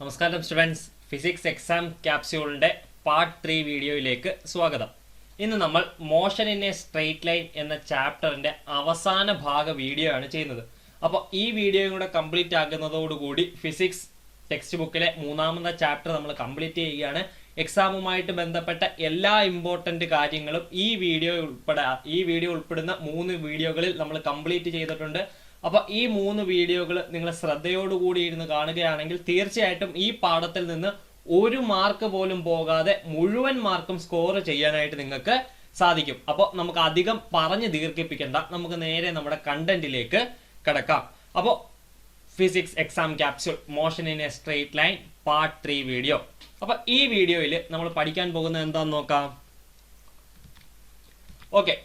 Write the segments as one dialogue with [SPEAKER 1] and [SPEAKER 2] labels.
[SPEAKER 1] നമസ്കാരം students, physics exam ക്യാപ്സ്യൂളിൻ്റെ part 3 വീഡിയോയിലേക്ക് സ്വാഗതം. ഇന്ന് നമ്മൾ motion in a straight line എന്ന ചാപ്റ്ററിൻ്റെ അവസാന ഭാഗ വീഡിയോ ആണ് ചെയ്യുന്നത്. അപ്പോൾ ഈ വീഡിയോയും കൂടെ കംപ്ലീറ്റ് ആകുന്നതോടുകൂടി ഫിസിക്സ് ടെക്സ്റ്റ് ബുക്കിലെ മൂന്നാമത്തെ ചാപ്റ്റർ നമ്മൾ കംപ്ലീറ്റ് ചെയ്യുകയാണ്. എക്സാമുമായിട്ട് ബന്ധപ്പെട്ട എല്ലാ ഇമ്പോർട്ടൻ്റ് കാര്യങ്ങളും ഈ വീഡിയോ ഉൾപ്പെടുന്ന 3 വീഡിയോകളിൽ നമ്മൾ കംപ്ലീറ്റ് ചെയ്തിട്ടുണ്ട്. അപ്പോൾ ഈ 3 വീഡിയോകൾ നിങ്ങൾ ശ്രദ്ധയോടുകൂടി ഇരുന്ന് കാണുകയാണെങ്കിൽ തീർച്ചയായിട്ടും ഈ പാഠത്തിൽ നിന്ന് 1 മാർക്ക് പോലും പോകാതെ മുഴുവൻ മാർക്കും സ്കോർ ചെയ്യാനായിട്ട് നിങ്ങൾക്ക് സാധിക്കും. അപ്പോൾ നമുക്ക് അധികം പറഞ്ഞ് ദീർഘിപ്പിക്കേണ്ട, നമുക്ക് നേരെ നമ്മുടെ കണ്ടന്റിലേക്ക് കിടക്കാം. അപ്പോൾ physics exam capsule motion in a straight line part 3 video. അപ്പോൾ ഈ വീഡിയോയിൽ നമ്മൾ പഠിക്കാൻ പോകുന്നത് എന്താണെന്ന് നോക്കാം. Okay,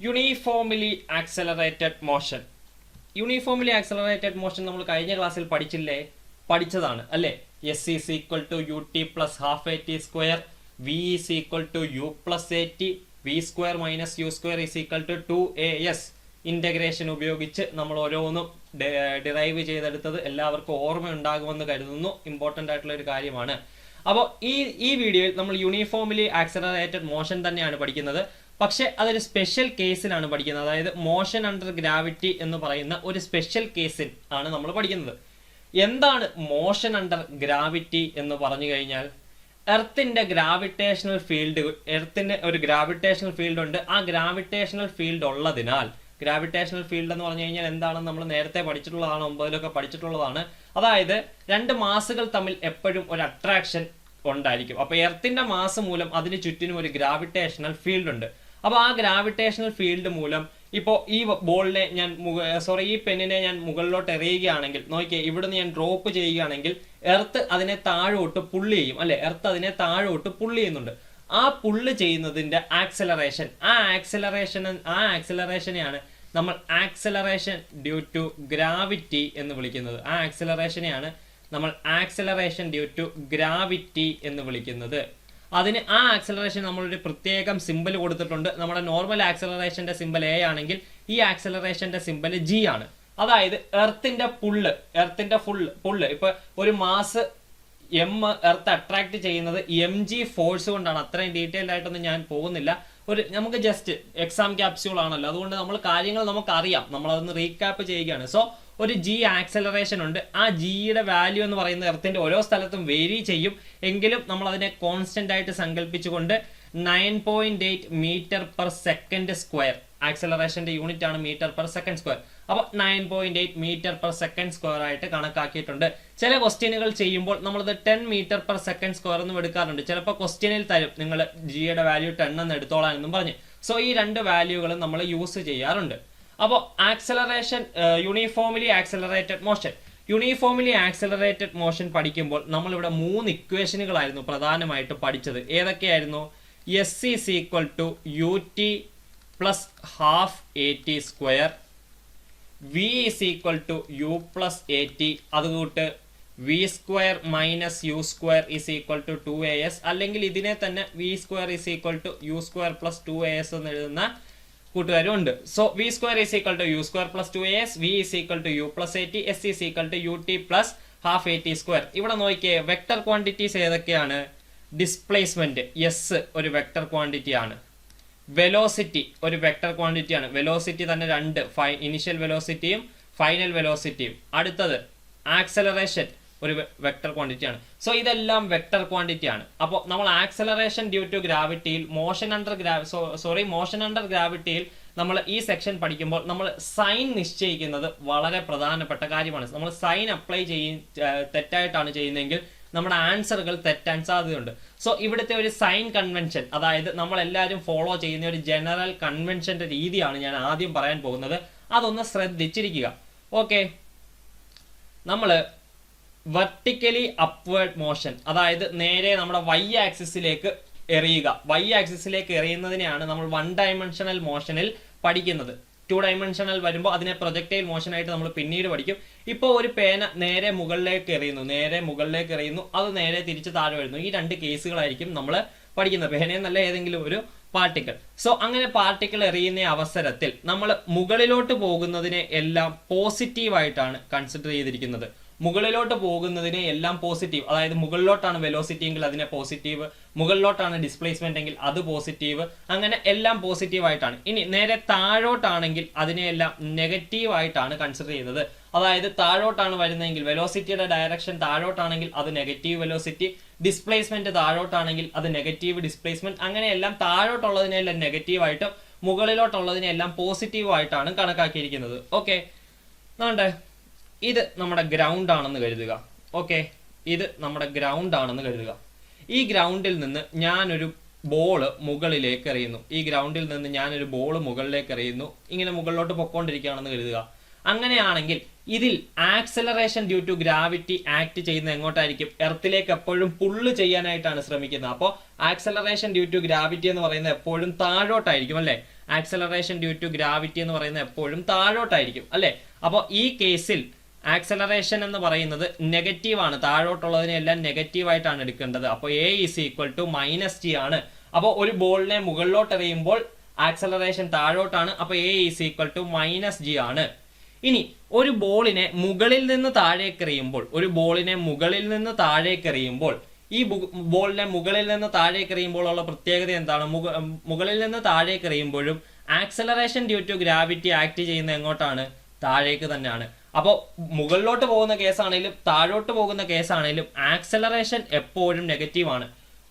[SPEAKER 1] uniformly accelerated motion. Uniformly accelerated motion നമ്മൾ കഴിഞ്ഞ ക്ലാസ്സിൽ പഠിച്ചതാണ് അല്ലേ. S is equal to U T plus half A T square, V is equal to U plus A t, v square minus U square is equal to 2as. Integration ഉപയോഗിച്ച് നമ്മൾ ഓരോന്നും derive ചെയ്തെടുത്തത് എല്ലാവർക്കും ഓർമ്മ ഉണ്ടാകുമെന്ന് കരുതുന്നു. ഇമ്പോർട്ടൻ്റ് ആയിട്ടുള്ള ഒരു കാര്യമാണ്. അപ്പോൾ ഈ വീഡിയോയിൽ നമ്മൾ യൂണിഫോംലി ആക്സലറേറ്റഡ് മോഷൻ തന്നെയാണ് പഠിക്കുന്നത്. പക്ഷെ അതൊരു സ്പെഷ്യൽ കേസിലാണ് പഠിക്കുന്നത്. അതായത് മോഷൻ അണ്ടർ ഗ്രാവിറ്റി എന്ന് പറയുന്ന ഒരു സ്പെഷ്യൽ കേസിൽ ആണ് നമ്മൾ പഠിക്കുന്നത്. എന്താണ് മോഷൻ അണ്ടർ ഗ്രാവിറ്റി എന്ന് പറഞ്ഞു കഴിഞ്ഞാൽ, എർത്തിന്റെ ഗ്രാവിറ്റേഷണൽ ഫീൽഡ്, എർത്തിന് ഒരു ഗ്രാവിറ്റേഷണൽ ഫീൽഡ് ഉണ്ട്. ആ ഗ്രാവിറ്റേഷണൽ ഫീൽഡ് ഉള്ളതിനാൽ, ഗ്രാവിറ്റേഷണൽ ഫീൽഡ് എന്ന് പറഞ്ഞു കഴിഞ്ഞാൽ എന്താണെന്ന് നമ്മൾ നേരത്തെ പഠിച്ചിട്ടുള്ളതാണ്, 9ലൊക്കെ പഠിച്ചിട്ടുള്ളതാണ്. അതായത് 2 മാസുകൾ തമ്മിൽ എപ്പോഴും ഒരു അട്രാക്ഷൻ ഉണ്ടായിരിക്കും. അപ്പോൾ എർത്തിന്റെ മാസ് മൂലം അതിന് ചുറ്റിനും ഒരു ഗ്രാവിറ്റേഷണൽ ഫീൽഡ് ഉണ്ട്. അപ്പോൾ ആ ഗ്രാവിറ്റേഷണൽ ഫീൽഡ് മൂലം ഇപ്പോൾ ഈ ബോളിനെ ഈ പെന്നിനെ ഞാൻ മുകളിലോട്ട് എറിയുകയാണെങ്കിൽ, നോക്കിയേ, ഇവിടുന്ന് ഞാൻ ഡ്രോപ്പ് ചെയ്യുകയാണെങ്കിൽ എർത്ത് അതിനെ താഴോട്ട് പുള്ളി ചെയ്യും അല്ലെ. എർത്ത് അതിനെ താഴോട്ട് പുള്ളി ചെയ്യുന്നുണ്ട്. ആ പുള്ള് ചെയ്യുന്നതിന്റെ ആക്സലറേഷൻ, ആ ആക്സലറേഷനെയാണ് നമ്മൾ ആക്സലറേഷൻ ഡ്യൂ ടു ഗ്രാവിറ്റി എന്ന് വിളിക്കുന്നത്. ആ ആക്സലറേഷനെയാണ് നമ്മൾ ആക്സലറേഷൻ ഡ്യൂ ടു ഗ്രാവിറ്റി എന്ന് വിളിക്കുന്നത്. അതിന് ആ ആക്സലറേഷൻ നമ്മളൊരു പ്രത്യേകം സിമ്പൽ കൊടുത്തിട്ടുണ്ട്. നമ്മുടെ നോർമൽ ആക്സലറേഷന്റെ സിമ്പൽ എ ആണെങ്കിൽ ഈ ആക്സലറേഷന്റെ സിമ്പൽ ജി ആണ്. അതായത് എർത്തിന്റെ പുള്ള് ഇപ്പൊ ഒരു മാസ് എം എർത്ത് അട്രാക്ട് ചെയ്യുന്നത് mg ഫോഴ്സ് കൊണ്ടാണ്. അത്രയും ഡീറ്റെയിൽഡ് ആയിട്ടൊന്നും ഞാൻ പോകുന്നില്ല. നമുക്ക് ജസ്റ്റ് എക്സാം ക്യാപ്സ്യൂൾ ആണല്ലോ, അതുകൊണ്ട് നമ്മൾ കാര്യങ്ങൾ നമുക്കറിയാം, നമ്മളതൊന്ന് റീക്യാപ്പ് ചെയ്യുകയാണ്. സോ ഒരു ജി ആക്സലറേഷൻ ഉണ്ട്. ആ ജിയുടെ വാല്യൂ എന്ന് പറയുന്നത് എർത്തിന്റെ ഓരോ സ്ഥലത്തും വേരി ചെയ്യും. എങ്കിലും നമ്മൾ അതിനെ കോൺസ്റ്റന്റ് ആയിട്ട് സങ്കല്പിച്ചുകൊണ്ട് 9.8 മീറ്റർ പെർ സെക്കൻഡ് സ്ക്വയർ, ആക്സലറേഷന്റെ യൂണിറ്റ് ആണ് മീറ്റർ പെർ സെക്കൻഡ് സ്ക്വയർ. അപ്പോൾ 9.8 മീറ്റർ പെർ സെക്കൻഡ് സ്ക്വയർ ആയിട്ട് കണക്കാക്കിയിട്ടുണ്ട്. ചില ക്വസ്റ്റ്യനുകൾ ചെയ്യുമ്പോൾ നമ്മളത് 10 മീറ്റർ പെർ സെക്കൻഡ് സ്ക്വയർ എന്നും എടുക്കാറുണ്ട്. ചിലപ്പോൾ ക്വസ്റ്റ്യനിൽ തരും നിങ്ങൾ ജിയുടെ വാല്യൂ 10 എന്ന് എടുത്തോളാം എന്നും പറഞ്ഞ്. സോ ഈ 2 വാല്യൂകളും നമ്മൾ യൂസ് ചെയ്യാറുണ്ട്. അപ്പോൾ ആക്സലറേഷൻ, യൂണിഫോംലി ആക്സലറേറ്റഡ് മോഷൻ പഠിക്കുമ്പോൾ നമ്മളിവിടെ 3 ഇക്വേഷനുകളായിരുന്നു പ്രധാനമായിട്ട് പഠിച്ചത്. ഏതൊക്കെയായിരുന്നു? S is equal to U T plus half A T square, V is equal to U plus A T, അതുകൂട്ട് V square minus U square is equal to 2as, അല്ലെങ്കിൽ ഇതിനെ തന്നെ V square is equal to U square plus 2as എന്ന് എഴുതുന്ന കൂട്ടുകാരും ഉണ്ട്. So V square is equal to U square plus 2as, V is equal to U plus A T, S is equal to U T plus half A T square. ഇവിടെ നോക്കിയേ, vector quantities ഏതൊക്കെയാണ്? Displacement S ഒരു vector quantity ആണ്. Velocity ഒരു vector quantity ആണ്. Velocity തന്നെ 2, initial വെലോസിറ്റിയും final വെലോസിറ്റിയും. അടുത്തത് ആക്സലറേഷൻ ഒരു വെക്ടർ ക്വാണ്ടിറ്റി ആണ്. സോ ഇതെല്ലാം വെക്ടർ ക്വാണ്ടിറ്റി ആണ്. അപ്പോൾ നമ്മൾ ആക്സലറേഷൻ ഡ്യൂ ടു ഗ്രാവിറ്റിയിൽ, മോഷൻ അണ്ടർ ഗ്രാവിറ്റിയിൽ നമ്മൾ ഈ സെക്ഷൻ പഠിക്കുമ്പോൾ നമ്മൾ സൈൻ നിശ്ചയിക്കുന്നത് വളരെ പ്രധാനപ്പെട്ട കാര്യമാണ്. നമ്മൾ സൈൻ അപ്ലൈ തെറ്റായിട്ടാണ് ചെയ്യുന്നതെങ്കിൽ നമ്മുടെ ആൻസറുകൾ തെറ്റാൻ സാധ്യതയുണ്ട്. സോ ഇവിടുത്തെ ഒരു സൈൻ കൺവെൻഷൻ, അതായത് നമ്മൾ എല്ലാവരും ഫോളോ ചെയ്യുന്ന ഒരു ജനറൽ കൺവെൻഷന്റെ രീതിയാണ് ഞാൻ ആദ്യം പറയാൻ പോകുന്നത്. അതൊന്ന് ശ്രദ്ധിച്ചിരിക്കുക. ഓക്കെ, നമ്മൾ വെർട്ടിക്കലി അപ്വേർഡ് മോഷൻ, അതായത് നേരെ നമ്മുടെ y ആക്സിസിലേക്ക് എറിയുക. y ആക്സിസിലേക്ക് എറിയുന്നതിനെയാണ് നമ്മൾ 1 ഡയമെൻഷണൽ മോഷനിൽ പഠിക്കുന്നത്. 2 ഡയമെൻഷണൽ വരുമ്പോൾ അതിനെ പ്രൊജക്ടൈൽ മോഷൻ ആയിട്ട് നമ്മൾ പിന്നീട് പഠിക്കും. ഇപ്പോൾ ഒരു പേന നേരെ മുകളിലേക്ക് എറിയുന്നു, അത് നേരെ തിരിച്ച് താഴെ വരുന്നു. ഈ 2 കേസുകളായിരിക്കും നമ്മൾ പഠിക്കുന്നത്. പേനയെന്നല്ല, ഏതെങ്കിലും ഒരു പാർട്ടിക്കിൾ. സോ അങ്ങനെ പാർട്ടിക്കിൾ എറിയുന്ന അവസരത്തിൽ നമ്മൾ മുകളിലോട്ട് പോകുന്നതിനെ എല്ലാം പോസിറ്റീവായിട്ടാണ് കൺസിഡർ ചെയ്തിരിക്കുന്നത്. മുകളിലോട്ട് പോകുന്നതിനെ എല്ലാം പോസിറ്റീവ്, അതായത് മുകളിലോട്ടാണ് വെലോസിറ്റി എങ്കിൽ അതിനെ പോസിറ്റീവ്, മുകളിലോട്ടാണ് ഡിസ്പ്ലേസ്മെന്റ് എങ്കിൽ അത് പോസിറ്റീവ്, അങ്ങനെ എല്ലാം പോസിറ്റീവ് ആയിട്ടാണ്. ഇനി നേരെ താഴോട്ടാണെങ്കിൽ അതിനെയെല്ലാം നെഗറ്റീവ് ആയിട്ടാണ് കൺസിഡർ ചെയ്യുന്നത്. അതായത് താഴോട്ടാണ് വരുന്നതെങ്കിൽ വെലോസിറ്റിയുടെ ഡയറക്ഷൻ താഴോട്ടാണെങ്കിൽ അത് നെഗറ്റീവ് വെലോസിറ്റി, ഡിസ്പ്ലേസ്മെന്റ് താഴോട്ടാണെങ്കിൽ അത് നെഗറ്റീവ് ഡിസ്പ്ലേസ്മെന്റ്, അങ്ങനെയെല്ലാം താഴോട്ടുള്ളതിനെല്ലാം നെഗറ്റീവ് ആയിട്ടും മുകളിലോട്ടുള്ളതിനെല്ലാം പോസിറ്റീവ് ആയിട്ടാണ് കണക്കാക്കിയിരിക്കുന്നത്. ഓക്കെ, അതുകൊണ്ട് ഇത് നമ്മുടെ ഗ്രൗണ്ട് ആണെന്ന് കരുതുക. ഓക്കെ, ഇത് നമ്മുടെ ഗ്രൗണ്ട് ആണെന്ന് കരുതുക. ഈ ഗ്രൗണ്ടിൽ നിന്ന് ഞാനൊരു ബോള് മുകളിലേക്ക് എറിയുന്നു. ഈ ഗ്രൗണ്ടിൽ നിന്ന് ഞാനൊരു ബോള് മുകളിലേക്ക് എറിയുന്നു. ഇങ്ങനെ മുകളിലോട്ട് പൊക്കോണ്ടിരിക്കുകയാണെന്ന് കരുതുക. അങ്ങനെയാണെങ്കിൽ ഇതിൽ acceleration due to gravity act ചെയ്യുന്ന എങ്ങോട്ടായിരിക്കും? എർത്തിലേക്ക് എപ്പോഴും പുള്ള് ചെയ്യാനായിട്ടാണ് ശ്രമിക്കുന്നത്. അപ്പോൾ ആക്സലറേഷൻ ഡ്യൂ ടു ഗ്രാവിറ്റി എന്ന് പറയുന്നത് എപ്പോഴും താഴോട്ടായിരിക്കും അല്ലെ? ആക്സലറേഷൻ ഡ്യൂ ടു ഗ്രാവിറ്റി എന്ന് പറയുന്നത് എപ്പോഴും താഴോട്ടായിരിക്കും അല്ലെ? അപ്പോൾ ഈ കേസിൽ ആക്സലറേഷൻ എന്ന് പറയുന്നത് നെഗറ്റീവ് ആണ്, താഴോട്ടുള്ളതിനെല്ലാം നെഗറ്റീവ് ആയിട്ടാണ് എടുക്കേണ്ടത്. അപ്പോൾ a is equal to -g ആണ്. അപ്പോൾ ഒരു ബോളിനെ മുകളിലോട്ട് എറിയുമ്പോൾ ആക്സലറേഷൻ താഴോട്ടാണ്. അപ്പോൾ a is equal to -g ആണ്. ഇനി ഒരു ബോളിനെ മുകളിൽ നിന്ന് താഴേക്ക് എറിയുമ്പോൾ, ഈ ബോളിനെ മുകളിൽ നിന്ന് താഴേക്ക് എറിയുമ്പോൾ ഉള്ള പ്രത്യേകത എന്താണ്? മുകളിൽ നിന്ന് താഴേക്ക് എറിയുമ്പോഴും acceleration due to gravity act ചെയ്യുന്ന എങ്ങോട്ടാണ്? താഴേക്ക് തന്നെയാണ്. അപ്പോൾ മുകളിലോട്ട് പോകുന്ന കേസാണെങ്കിലും താഴോട്ട് പോകുന്ന കേസാണെങ്കിലും ആക്സലറേഷൻ എപ്പോഴും നെഗറ്റീവ് ആണ്.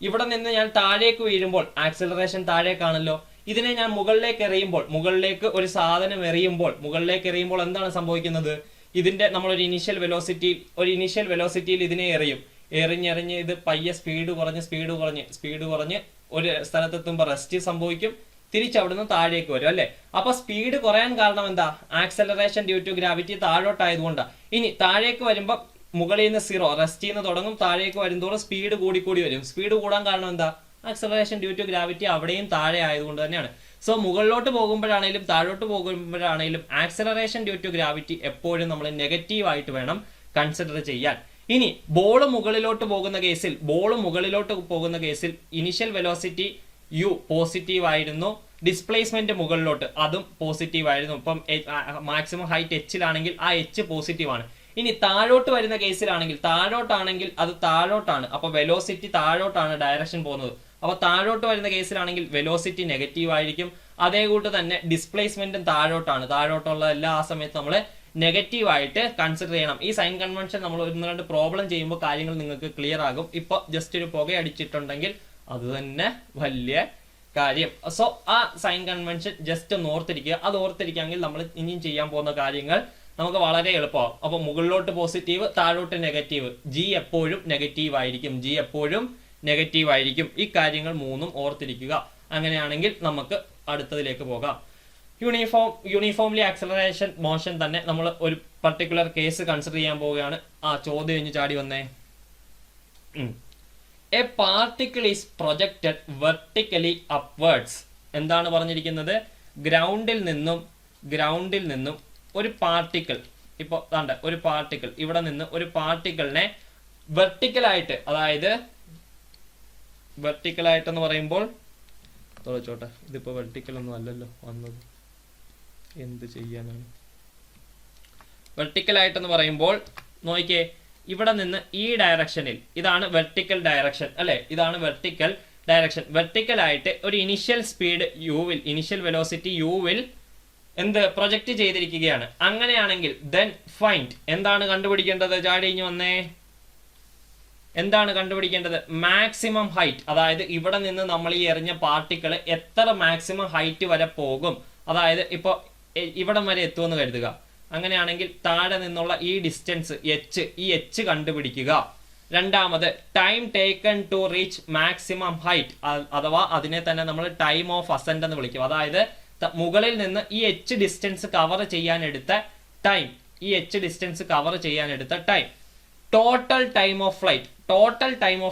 [SPEAKER 1] ഇവിടെ നിന്ന് ഞാൻ താഴേക്ക് വീഴുമ്പോൾ ആക്സലറേഷൻ താഴേക്കാണല്ലോ. ഇതിനെ ഞാൻ മുകളിലേക്ക് എറിയുമ്പോൾ, മുകളിലേക്ക് ഒരു സാധനം എറിയുമ്പോൾ എന്താണ് സംഭവിക്കുന്നത്? ഇതിന്റെ നമ്മളൊരു ഇനീഷ്യൽ വെലോസിറ്റിയിൽ ഇതിനെ എറിഞ്ഞ് ഇത് പയ്യെ സ്പീഡ് കുറഞ്ഞ് ഒരു സ്ഥലത്തെത്തുമ്പോൾ റെസ്റ്റ് സംഭവിക്കും, തിരിച്ചവിടുന്ന് താഴേക്ക് വരും അല്ലെ? അപ്പൊ സ്പീഡ് കുറയാൻ കാരണം എന്താ? ആക്സലറേഷൻ ഡ്യൂ ടു ഗ്രാവിറ്റി താഴോട്ടായതുകൊണ്ടാണ്. ഇനി താഴേക്ക് വരുമ്പോൾ മുകളിൽ നിന്ന് 0 റെസ്റ്റ് നിന്ന് തുടങ്ങും, താഴേക്ക് വരുന്നതോടെ സ്പീഡ് കൂടി വരും. സ്പീഡ് കൂടാൻ കാരണം എന്താ? ആക്സലറേഷൻ ഡ്യൂ ടു ഗ്രാവിറ്റി അവിടെയും താഴെ ആയതുകൊണ്ട് തന്നെയാണ്. സോ മുകളിലോട്ട് പോകുമ്പോഴാണെങ്കിലും താഴോട്ട് പോകുമ്പോഴാണെങ്കിലും ആക്സലറേഷൻ ഡ്യൂ ടു ഗ്രാവിറ്റി എപ്പോഴും നമ്മൾ നെഗറ്റീവ് ആയിട്ട് വേണം കൺസിഡർ ചെയ്യാൻ. ഇനി ബോള് മുകളിലോട്ട് പോകുന്ന കേസിൽ ഇനിഷ്യൽ വെലോസിറ്റി u പോസിറ്റീവ് ആയിരുന്നു, ഡിസ്പ്ലേസ്മെന്റ് മുകളിലോട്ട് അതും പോസിറ്റീവ് ആയിരുന്നു. ഇപ്പം മാക്സിമം ഹൈറ്റ് h-ലാണെങ്കിൽ ആ h പോസിറ്റീവ് ആണ്. ഇനി താഴോട്ട് വരുന്ന കേസിലാണെങ്കിൽ അത് താഴോട്ടാണ്. അപ്പൊ വെലോസിറ്റി താഴോട്ടാണ് ഡയറക്ഷൻ പോകുന്നത്. അപ്പൊ താഴോട്ട് വരുന്ന കേസിലാണെങ്കിൽ വെലോസിറ്റി നെഗറ്റീവ് ആയിരിക്കും. അതേ കൂട്ട് തന്നെ ഡിസ്പ്ലേസ്മെന്റും താഴോട്ടുള്ള എല്ലാ ആ സമയത്ത് നമ്മൾ നെഗറ്റീവ് ആയിട്ട് കൺസിഡർ ചെയ്യണം. ഈ സൈൻ കൺവെൻഷൻ നമ്മൾ 1-2 പ്രോബ്ലം ചെയ്യുമ്പോൾ കാര്യങ്ങൾ നിങ്ങൾക്ക് ക്ലിയർ ആകും. ഇപ്പൊ ജസ്റ്റ് ഒരു പുക അടിച്ചിട്ടുണ്ടെങ്കിൽ അത് തന്നെ വലിയ കാര്യം. സോ ആ സൈൻ കൺവെൻഷൻ ജസ്റ്റ് ഒന്ന് ഓർത്തിരിക്കുക. അത് ഓർത്തിരിക്കുകയെങ്കിൽ നമ്മൾ ഇനിയും ചെയ്യാൻ പോകുന്ന കാര്യങ്ങൾ നമുക്ക് വളരെ എളുപ്പമാകും. അപ്പൊ മുകളിലോട്ട് പോസിറ്റീവ്, താഴോട്ട് നെഗറ്റീവ്, ജി എപ്പോഴും നെഗറ്റീവ് ആയിരിക്കും. ഈ കാര്യങ്ങൾ 3ഉം ഓർത്തിരിക്കുക. അങ്ങനെയാണെങ്കിൽ നമുക്ക് അടുത്തതിലേക്ക് പോകാം. യൂണിഫോംലി ആക്സലറേഷൻ മോഷൻ തന്നെ നമ്മൾ ഒരു പർട്ടിക്കുലർ കേസ് കൺസിഡർ ചെയ്യാൻ പോവുകയാണ്. ആ ചോദ്യം ഇനി ചാടി വന്നേ. A particle is projected vertically upwards. എന്താണ് പറഞ്ഞിരിക്കുന്നത്? ഗ്രൗണ്ടിൽ നിന്നും ഒരു പാർട്ടിക്കിൾ, ഇപ്പോൾ ഒരു പാർട്ടിക്കിൾ ഇവിടെ നിന്ന് ഒരു പാർട്ടിക്കിളിനെ വെർട്ടിക്കലായിട്ട്, അതായത് വെർട്ടിക്കലായിട്ടെന്ന് പറയുമ്പോൾ തോച്ചോട്ടെ, ഇതിപ്പോ വെർട്ടിക്കൽ ഒന്നും അല്ലല്ലോ വന്നത്, എന്ത് ചെയ്യാനാണ്? വെർട്ടിക്കലായിട്ടെന്ന് പറയുമ്പോൾ നോക്കിയേ, ഇവിടെ നിന്ന് ഈ ഡയറക്ഷനിൽ ഇതാണ് വെർട്ടിക്കൽ ഡയറക്ഷൻ അല്ലെ? ഇതാണ് വെർട്ടിക്കൽ ഡയറക്ഷൻ. വെർട്ടിക്കൽ ആയിട്ട് ഒരു ഇനിഷ്യൽ സ്പീഡ് ഇനിഷ്യൽ വെലോസിറ്റി യുവിൽ പ്രൊജക്ട് ചെയ്തിരിക്കുകയാണ്. അങ്ങനെയാണെങ്കിൽ then find, എന്താണ് കണ്ടുപിടിക്കേണ്ടത്? ചാടിഞ്ഞു വന്നേ. എന്താണ് കണ്ടുപിടിക്കേണ്ടത്? Maximum height. അതായത് ഇവിടെ നിന്ന് നമ്മൾ ഈ എറിഞ്ഞ പാർട്ടിക്കിൾ എത്ര മാക്സിമം ഹൈറ്റ് വരെ പോകും, അതായത് ഇപ്പൊ ഇവിടം വരെ എത്തുമെന്ന് കരുതുക. അങ്ങനെയാണെങ്കിൽ താഴെ നിന്നുള്ള ഈ ഡിസ്റ്റൻസ് ഈ h കണ്ടുപിടിക്കുക. രണ്ടാമത് time taken to reach maximum height, അഥവാ അതിനെ തന്നെ നമ്മൾ ടൈം ഓഫ് അസെന്റ് എന്ന് വിളിക്കും. അതായത് മുകളിൽ നിന്ന് ഈ h ഡിസ്റ്റൻസ് കവർ ചെയ്യാൻ എടുത്ത time, total time of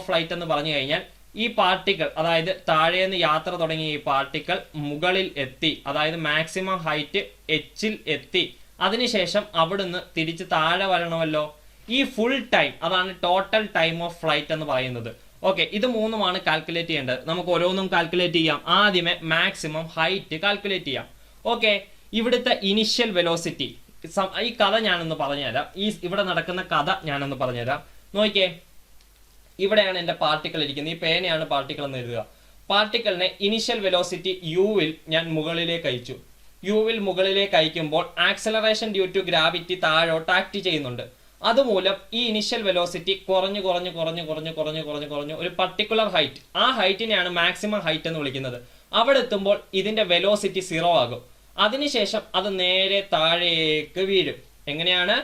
[SPEAKER 1] flight എന്ന് പറഞ്ഞു കഴിഞ്ഞാൽ ഈ പാർട്ടിക്കിൾ, അതായത് താഴേന്ന് യാത്ര തുടങ്ങിയ ഈ പാർട്ടിക്കിൾ മുകളിൽ എത്തി, അതായത് മാക്സിമം ഹൈറ്റ് h-ൽ എത്തി, അതിനുശേഷം അവിടുന്ന് തിരിച്ച് താഴെ വരണമല്ലോ. ഈ ഫുൾ ടൈം, അതാണ് ടോട്ടൽ ടൈം ഓഫ് ഫ്ലൈറ്റ് എന്ന് പറയുന്നത്. ഓക്കെ, ഇത് 3ഉമാണ് കാൽക്കുലേറ്റ് ചെയ്യേണ്ടത്. നമുക്ക് ഓരോന്നും കാൽക്കുലേറ്റ് ചെയ്യാം. ആദ്യമേ മാക്സിമം ഹൈറ്റ് കാൽക്കുലേറ്റ് ചെയ്യാം. ഓക്കെ, ഇവിടുത്തെ ഇനിഷ്യൽ വെലോസിറ്റി ഈ കഥ ഞാനൊന്ന് പറഞ്ഞുതരാം. ഇവിടെ നടക്കുന്ന കഥ ഞാനൊന്ന് പറഞ്ഞുതരാം. നോക്കിയേ, ഇവിടെയാണ് എൻ്റെ പാർട്ടിക്കിൾ ഇരിക്കുന്നത്. ഈ പേനയാണ് പാർട്ടിക്കിൾ എന്ന് എഴുതുക. പാർട്ടിക്കിളിനെ ഇനിഷ്യൽ വെലോസിറ്റി യുവിൽ ഞാൻ മുകളിലേക്ക് അയച്ചു. യുവിൽ മുകളിലേക്ക് അയക്കുമ്പോൾ ആക്സലറേഷൻ ഡ്യൂ ടു ഗ്രാവിറ്റി താഴോട്ട് ആക്ട് ചെയ്യുന്നുണ്ട്. അതുമൂലം ഈ ഇനിഷ്യൽ വെലോസിറ്റി കുറഞ്ഞു ഒരു പർട്ടിക്കുലർ ഹൈറ്റ്, ആ ഹൈറ്റിനെയാണ് മാക്സിമം ഹൈറ്റ് എന്ന് വിളിക്കുന്നത്. അവിടെ എത്തുമ്പോൾ ഇതിന്റെ വെലോസിറ്റി 0 ആകും. അതിനുശേഷം അത് നേരെ താഴേക്ക് വീഴും. എങ്ങനെയാണ്?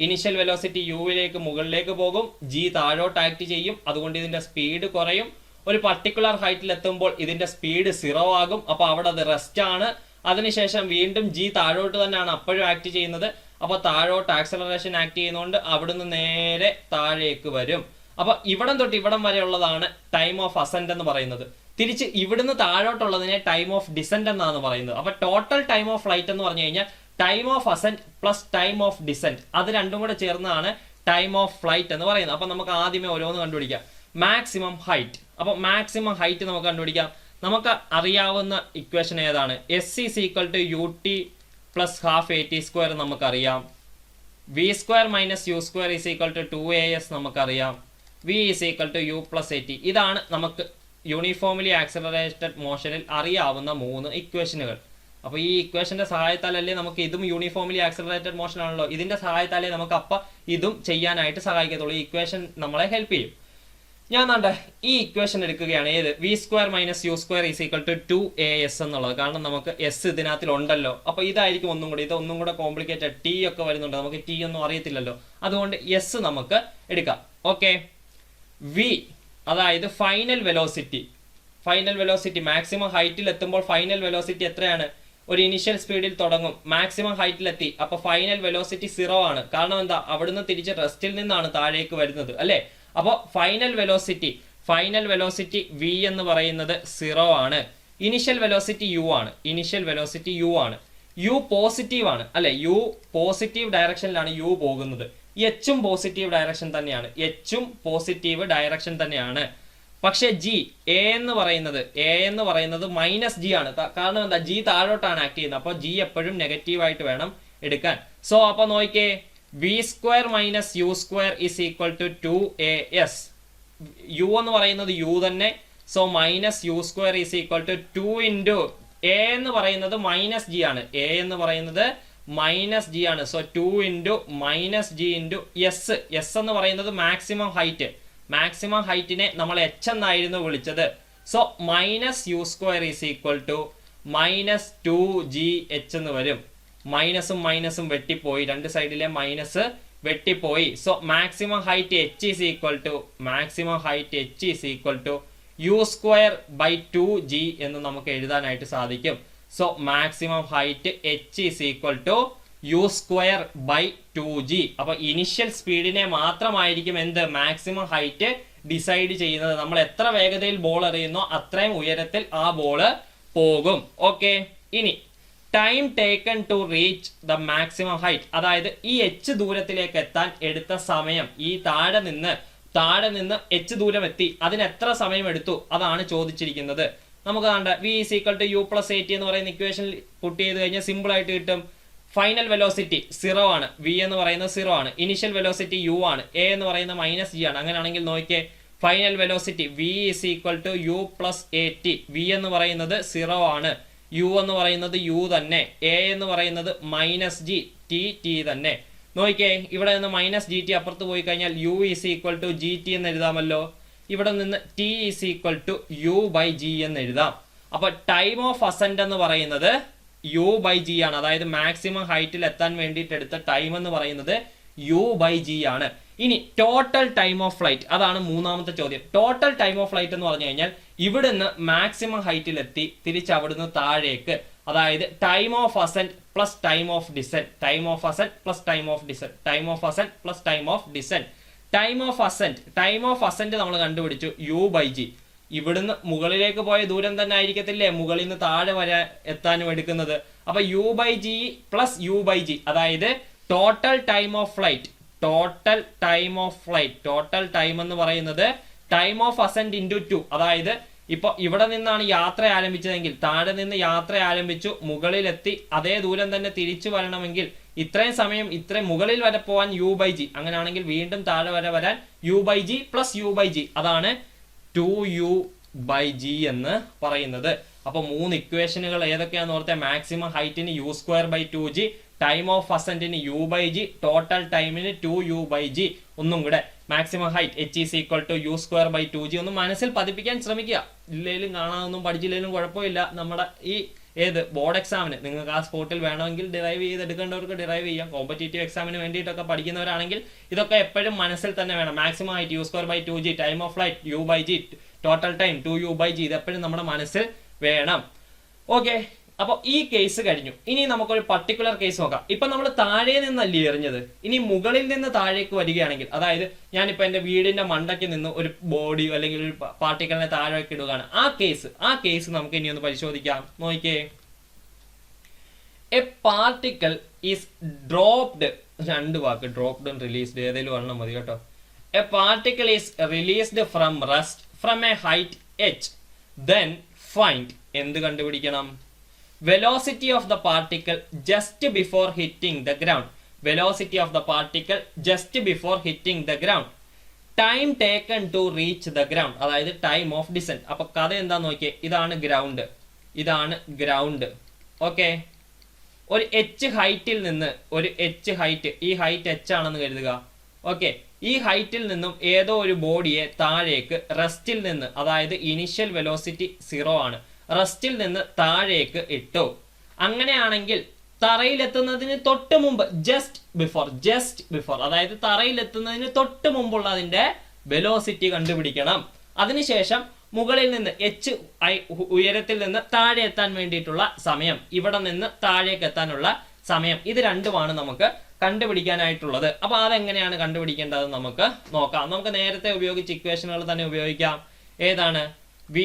[SPEAKER 1] ഇനിഷ്യൽ വെലോസിറ്റി യുവിലേക്ക് മുകളിലേക്ക് പോകും, ജി താഴോട്ട് ആക്ട് ചെയ്യും, അതുകൊണ്ട് ഇതിന്റെ സ്പീഡ് കുറയും. ഒരു പർട്ടിക്കുലർ ഹൈറ്റിൽ എത്തുമ്പോൾ ഇതിന്റെ സ്പീഡ് 0 ആകും. അപ്പൊ അവിടെ അത് റെസ്റ്റ് ആണ്. അതിനുശേഷം വീണ്ടും ജി താഴോട്ട് തന്നെയാണ് അപ്പോഴും ആക്ട് ചെയ്യുന്നത്. അപ്പൊ താഴോട്ട് ആക്സലറേഷൻ ആക്ട് ചെയ്യുന്നതുകൊണ്ട് അവിടുന്ന് നേരെ താഴേക്ക് വരും. അപ്പൊ ഇവിടം തൊട്ട് ഇവിടം വരെ ഉള്ളതാണ് ടൈം ഓഫ് അസെന്റ് എന്ന് പറയുന്നത്. തിരിച്ച് ഇവിടുന്ന് താഴോട്ടുള്ളതിനെ ടൈം ഓഫ് ഡിസെന്റ് എന്നാണ് പറയുന്നത്. അപ്പൊ ടോട്ടൽ ടൈം ഓഫ് ഫ്ലൈറ്റ് എന്ന് പറഞ്ഞു കഴിഞ്ഞാൽ time of assent plus time of descent, അത് രണ്ടും കൂടെ ചേർന്നതാണ് ടൈം ഓഫ് ഫ്ലൈറ്റ് എന്ന് പറയുന്നത്. അപ്പൊ നമുക്ക് ആദ്യമേ ഓരോന്ന് കണ്ടുപിടിക്കാം. Maximum height. അപ്പൊ മാക്സിമം ഹൈറ്റ് നമുക്ക് കണ്ടുപിടിക്കാം. നമുക്ക് അറിയാവുന്ന ഇക്വേഷൻ ഏതാണ്? S is equal to U T plus half A T square നമുക്കറിയാം. V square minus U square is equal to 2as നമുക്കറിയാം. V is equal to U plus A T. ഇതാണ് നമുക്ക് uniformly accelerated മോഷനിൽ അറിയാവുന്ന 3 ഇക്വേഷനുകൾ. അപ്പോൾ ഈ ഇക്വേഷന്റെ സഹായത്താലല്ലേ നമുക്ക് ഇതും യൂണിഫോംലി ആക്സലറേറ്റഡ് മോഷൻ ആണല്ലോ, ഇതിന്റെ സഹായത്താലേ നമുക്ക് ഇതും ചെയ്യാനായിട്ട് സഹായിക്കത്തുള്ളൂ. ഈ ഇക്വേഷൻ നമ്മളെ ഹെൽപ്പ് ചെയ്യും. ഞാൻ ഈ ഇക്വേഷൻ എടുക്കുകയാണ്. ഏത്? V square minus U square is equal to 2as എന്നുള്ളത്. കാരണം നമുക്ക് എസ് ഇതിനകത്തിൽ ഉണ്ടല്ലോ. അപ്പൊ ഇതായിരിക്കും ഇതൊന്നും കൂടെ കോംപ്ലിക്കേറ്റഡ്. ടി ഒക്കെ വരുന്നുണ്ട്, നമുക്ക് ടി ഒന്നും അറിയത്തില്ലല്ലോ. അതുകൊണ്ട് എസ് നമുക്ക് എടുക്കാം. ഓക്കെ, വി അതായത് ഫൈനൽ വെലോസിറ്റി മാക്സിമം ഹൈറ്റിൽ എത്തുമ്പോൾ ഫൈനൽ വെലോസിറ്റി എത്രയാണ്? ഒരു ഇനിഷ്യൽ സ്പീഡിൽ തുടങ്ങും, മാക്സിമം ഹൈറ്റിൽ എത്തി, അപ്പൊ ഫൈനൽ വെലോസിറ്റി 0 ആണ്. കാരണം എന്താ? അവിടുന്ന് തിരിച്ച് റെസ്റ്റിൽ നിന്നാണ് താഴേക്ക് വരുന്നത്, അല്ലെ? അപ്പോൾ ഫൈനൽ വെലോസിറ്റി വി എന്ന് പറയുന്നത് 0 ആണ്. ഇനിഷ്യൽ വെലോസിറ്റി യു ആണ്. യു പോസിറ്റീവ് ആണ്, അല്ലെ? യു പോസിറ്റീവ് ഡയറക്ഷനിലാണ് യു പോകുന്നത്. എച്ചും പോസിറ്റീവ് ഡയറക്ഷൻ തന്നെയാണ്. പക്ഷെ ജി എ എന്ന് പറയുന്നത് മൈനസ് ജി ആണ്. കാരണം എന്താ? ജി താഴോട്ടാണ് ആക്ട് ചെയ്യുന്നത്. അപ്പോൾ ജി എപ്പോഴും നെഗറ്റീവ് ആയിട്ട് വേണം എടുക്കാൻ. സോ അപ്പൊ നോക്കിയേ, V square minus U square is equal to 2as. U എന്ന് പറയുന്നത് യു തന്നെ. So minus U square is equal to 2 into A എന്ന് പറയുന്നത് മൈനസ് ജി ആണ്. So 2 into minus G into S. S എന്ന് പറയുന്നത് മാക്സിമം ഹൈറ്റിനെ നമ്മൾ എച്ച് എന്നായിരുന്നു വിളിച്ചത്. So minus U square is equal to minus 2gh എന്ന് വരും. മൈനസും വെട്ടിപ്പോയി, രണ്ട് സൈഡിലെ മൈനസ് വെട്ടിപ്പോയി. So maximum height h is equal to U square by 2g എന്ന് നമുക്ക് എഴുതാനായിട്ട് സാധിക്കും. So maximum height h is equal to U square by 2g. അപ്പൊ ഇനിഷ്യൽ സ്പീഡിനെ മാത്രമായിരിക്കും മാക്സിമം ഹൈറ്റ് ഡിസൈഡ് ചെയ്യുന്നത്. നമ്മൾ എത്ര വേഗതയിൽ ബോൾ എറിയുന്നോ അത്രയും ഉയരത്തിൽ ആ ബോള് പോകും. ഓക്കെ, ഇനി time taken to reach the maximum height, അതായത് ഈ h ദൂരത്തിലേക്ക് എത്താൻ എടുത്ത സമയം. ഈ താഴെ നിന്ന് h ദൂരം എത്തി, അതിന് എത്ര സമയം എടുത്തു? അതാണ് ചോദിച്ചിരിക്കുന്നത്. നമുക്ക് കണ്ട v is equal to U plus 80 എന്ന് പറയുന്ന ഇക്വേഷനിൽ പുട്ട് ചെയ്ത് കഴിഞ്ഞാൽ സിമ്പിൾ ആയിട്ട് കിട്ടും. ഫൈനൽ വെലോസിറ്റി 0 ആണ്, വി എന്ന് പറയുന്നത് 0 ആണ്. ഇനിഷ്യൽ വെലോസിറ്റി യു ആണ്, എ എന്ന് പറയുന്നത് മൈനസ് ജി ആണ്. അങ്ങനെയാണെങ്കിൽ നോക്കിയേ, final velocity v is equal to U plus 80. V എന്ന് പറയുന്നത് 0 ആണ്, യു എന്ന് പറയുന്നത് യു തന്നെ, എ എന്ന് പറയുന്നത് മൈനസ് ജി, ടി തന്നെ. നോക്കിയേ, ഇവിടെ നിന്ന് മൈനസ് ജി ടി അപ്പുറത്ത് പോയി കഴിഞ്ഞാൽ u is equal to g t എന്ന് എഴുതാമല്ലോ. ഇവിടെ നിന്ന് T is equal to u by g എന്ന് എഴുതാം. അപ്പൊ ടൈം ഓഫ് അസെന്റ് എന്ന് പറയുന്നത് യു ബൈ ജി ആണ്. അതായത് മാക്സിമം ഹൈറ്റിൽ എത്താൻ വേണ്ടിയിട്ട് എടുത്ത ടൈം എന്ന് പറയുന്നത് യു ബൈ ജി ആണ്. ഇനി ടോട്ടൽ ടൈം ഓഫ് ഫ്ലൈറ്റ്, അതാണ് മൂന്നാമത്തെ ചോദ്യം. ടോട്ടൽ ടൈം ഓഫ് ഫ്ലൈറ്റ് എന്ന് പറഞ്ഞു കഴിഞ്ഞാൽ ഇവിടുന്ന് മാക്സിമം ഹൈറ്റിൽ എത്തി തിരിച്ച് അവിടുന്ന് താഴേക്ക്, അതായത് time of assent plus time of descent, time of assent നമ്മൾ കണ്ടുപിടിച്ചു യു ബൈ ജി. ഇവിടുന്ന് മുകളിലേക്ക് പോയ ദൂരം തന്നെ ആയിരിക്കത്തില്ലേ മുകളിൽ നിന്ന് താഴെ വരെ എത്താനും എടുക്കുന്നത്. അപ്പൊ U by G plus U by G, അതായത് total time of flight total time എന്ന് പറയുന്നത് ടൈം ഓഫ് അസെന്റ് ഇൻറ്റു 2. അതായത് ഇപ്പൊ ഇവിടെ നിന്നാണ് യാത്ര ആരംഭിച്ചതെങ്കിൽ താഴെ നിന്ന് യാത്ര ആരംഭിച്ചു മുകളിലെത്തി അതേ ദൂരം തന്നെ തിരിച്ചു വരണമെങ്കിൽ ഇത്രയും സമയം ഇത്രയും മുകളിൽ വരെ പോവാൻ u/g, അങ്ങനെയാണെങ്കിൽ വീണ്ടും താഴെ വരെ വരാൻ u/g പ്ലസ് u/g, അതാണ് 2u/g എന്ന് പറയുന്നത്. അപ്പൊ 3 ഇക്വേഷനുകൾ ഏതൊക്കെയാന്ന് ഓർത്തെ, മാക്സിമം ഹൈറ്റിന് u²/2g, ടൈം ഓഫ് അസെന്റിന് u/g, ടോട്ടൽ ടൈമിന് 2u/g. ഒന്നും കൂടെ മാക്സിമം ഹൈറ്റ് h=u²/2g ഒന്ന് മനസ്സിൽ പതിപ്പിക്കാൻ ശ്രമിക്കുക. ഇല്ലെങ്കിലും കാണാനൊന്നും പഠിച്ചില്ലെങ്കിലും കുഴപ്പമില്ല. നമ്മുടെ ഈ ബോർഡ് എക്സാമിന് നിങ്ങൾക്ക് ആ സ്പോട്ടിൽ വേണമെങ്കിൽ ഡിറൈവ് ചെയ്തെടുക്കേണ്ടവർക്ക് ഡിറൈവ് ചെയ്യാം. കോമ്പറ്റേറ്റീവ് എക്സാമിന് വേണ്ടിയിട്ടൊക്കെ പഠിക്കുന്നവരാണെങ്കിൽ ഇതൊക്കെ എപ്പോഴും മനസ്സിൽ തന്നെ വേണം. Maximum height u²/2g, time of flight u/g, total time 2u/g, ഇത് എപ്പോഴും നമ്മുടെ മനസ്സിൽ വേണം. ഓക്കെ, അപ്പോൾ ഈ കേസ് കഴിഞ്ഞു. ഇനി നമുക്കൊരു പർട്ടിക്കുലർ കേസ് നോക്കാം. ഇപ്പൊ നമ്മൾ താഴെ നിന്നല്ലേ എറിഞ്ഞത്, ഇനി മുകളിൽ നിന്ന് താഴേക്ക് വരികയാണെങ്കിൽ, അതായത് ഞാനിപ്പോ എന്റെ വീടിന്റെ മണ്ടയ്ക്ക് നിന്ന് ഒരു ബോഡി അല്ലെങ്കിൽ ഒരു പാർട്ടിക്കിളിനെ താഴേക്ക് ഇടുകയാണ്. ആ കേസ് നമുക്ക് ഇനി ഒന്ന് പരിശോധിക്കാം. നോക്കിയേ, A particle is dropped, 2 walk dropped released ഏതെങ്കിലും ഒരെണ്ണം മതി കേട്ടോ. A particle is released from rest from A height h, then find, എന്ത് കണ്ടുപിടിക്കണം? Velocity of the particle just before hitting the ground. Velocity of the particle just before hitting the ground. Time taken to reach the ground, അതായത് time of descent. അപ്പൊ കഥ എന്താ നോക്കിയേ, ഇതാണ് ground. Okay, ഒരു h ഹൈറ്റിൽ നിന്ന്, ഈ ഹൈറ്റ് h ആണെന്ന് കരുതുക. ഓക്കെ, ഈ ഹൈറ്റിൽ നിന്നും ഏതോ ഒരു ബോഡിയെ താഴേക്ക് റെസ്റ്റിൽ നിന്ന്, അതായത് ഇനിഷ്യൽ വെലോസിറ്റി 0 ആണ്, റെസ്റ്റിൽ നിന്ന് താഴേക്ക് ഇട്ടു. അങ്ങനെയാണെങ്കിൽ തറയിലെത്തുന്നതിന് തൊട്ട് മുമ്പ്, ജസ്റ്റ് ബിഫോർ, അതായത് തറയിലെത്തുന്നതിന് തൊട്ട് മുമ്പുള്ള അതിന്റെ വെലോസിറ്റി കണ്ടുപിടിക്കണം. അതിനുശേഷം മുകളിൽ നിന്ന് h ഉയരത്തിൽ നിന്ന് താഴെ എത്താൻ വേണ്ടിയിട്ടുള്ള സമയം, ഇവിടെ നിന്ന് താഴേക്ക് എത്താനുള്ള സമയം, ഇത് രണ്ടുമാണ് നമുക്ക് കണ്ടുപിടിക്കാനായിട്ടുള്ളത്. അപ്പൊ അതെങ്ങനെയാണ് കണ്ടുപിടിക്കേണ്ടത് നമുക്ക് നോക്കാം. നമുക്ക് നേരത്തെ ഉപയോഗിച്ച ഇക്വേഷനുകൾ തന്നെ ഉപയോഗിക്കാം. ഏതാണ്? v² -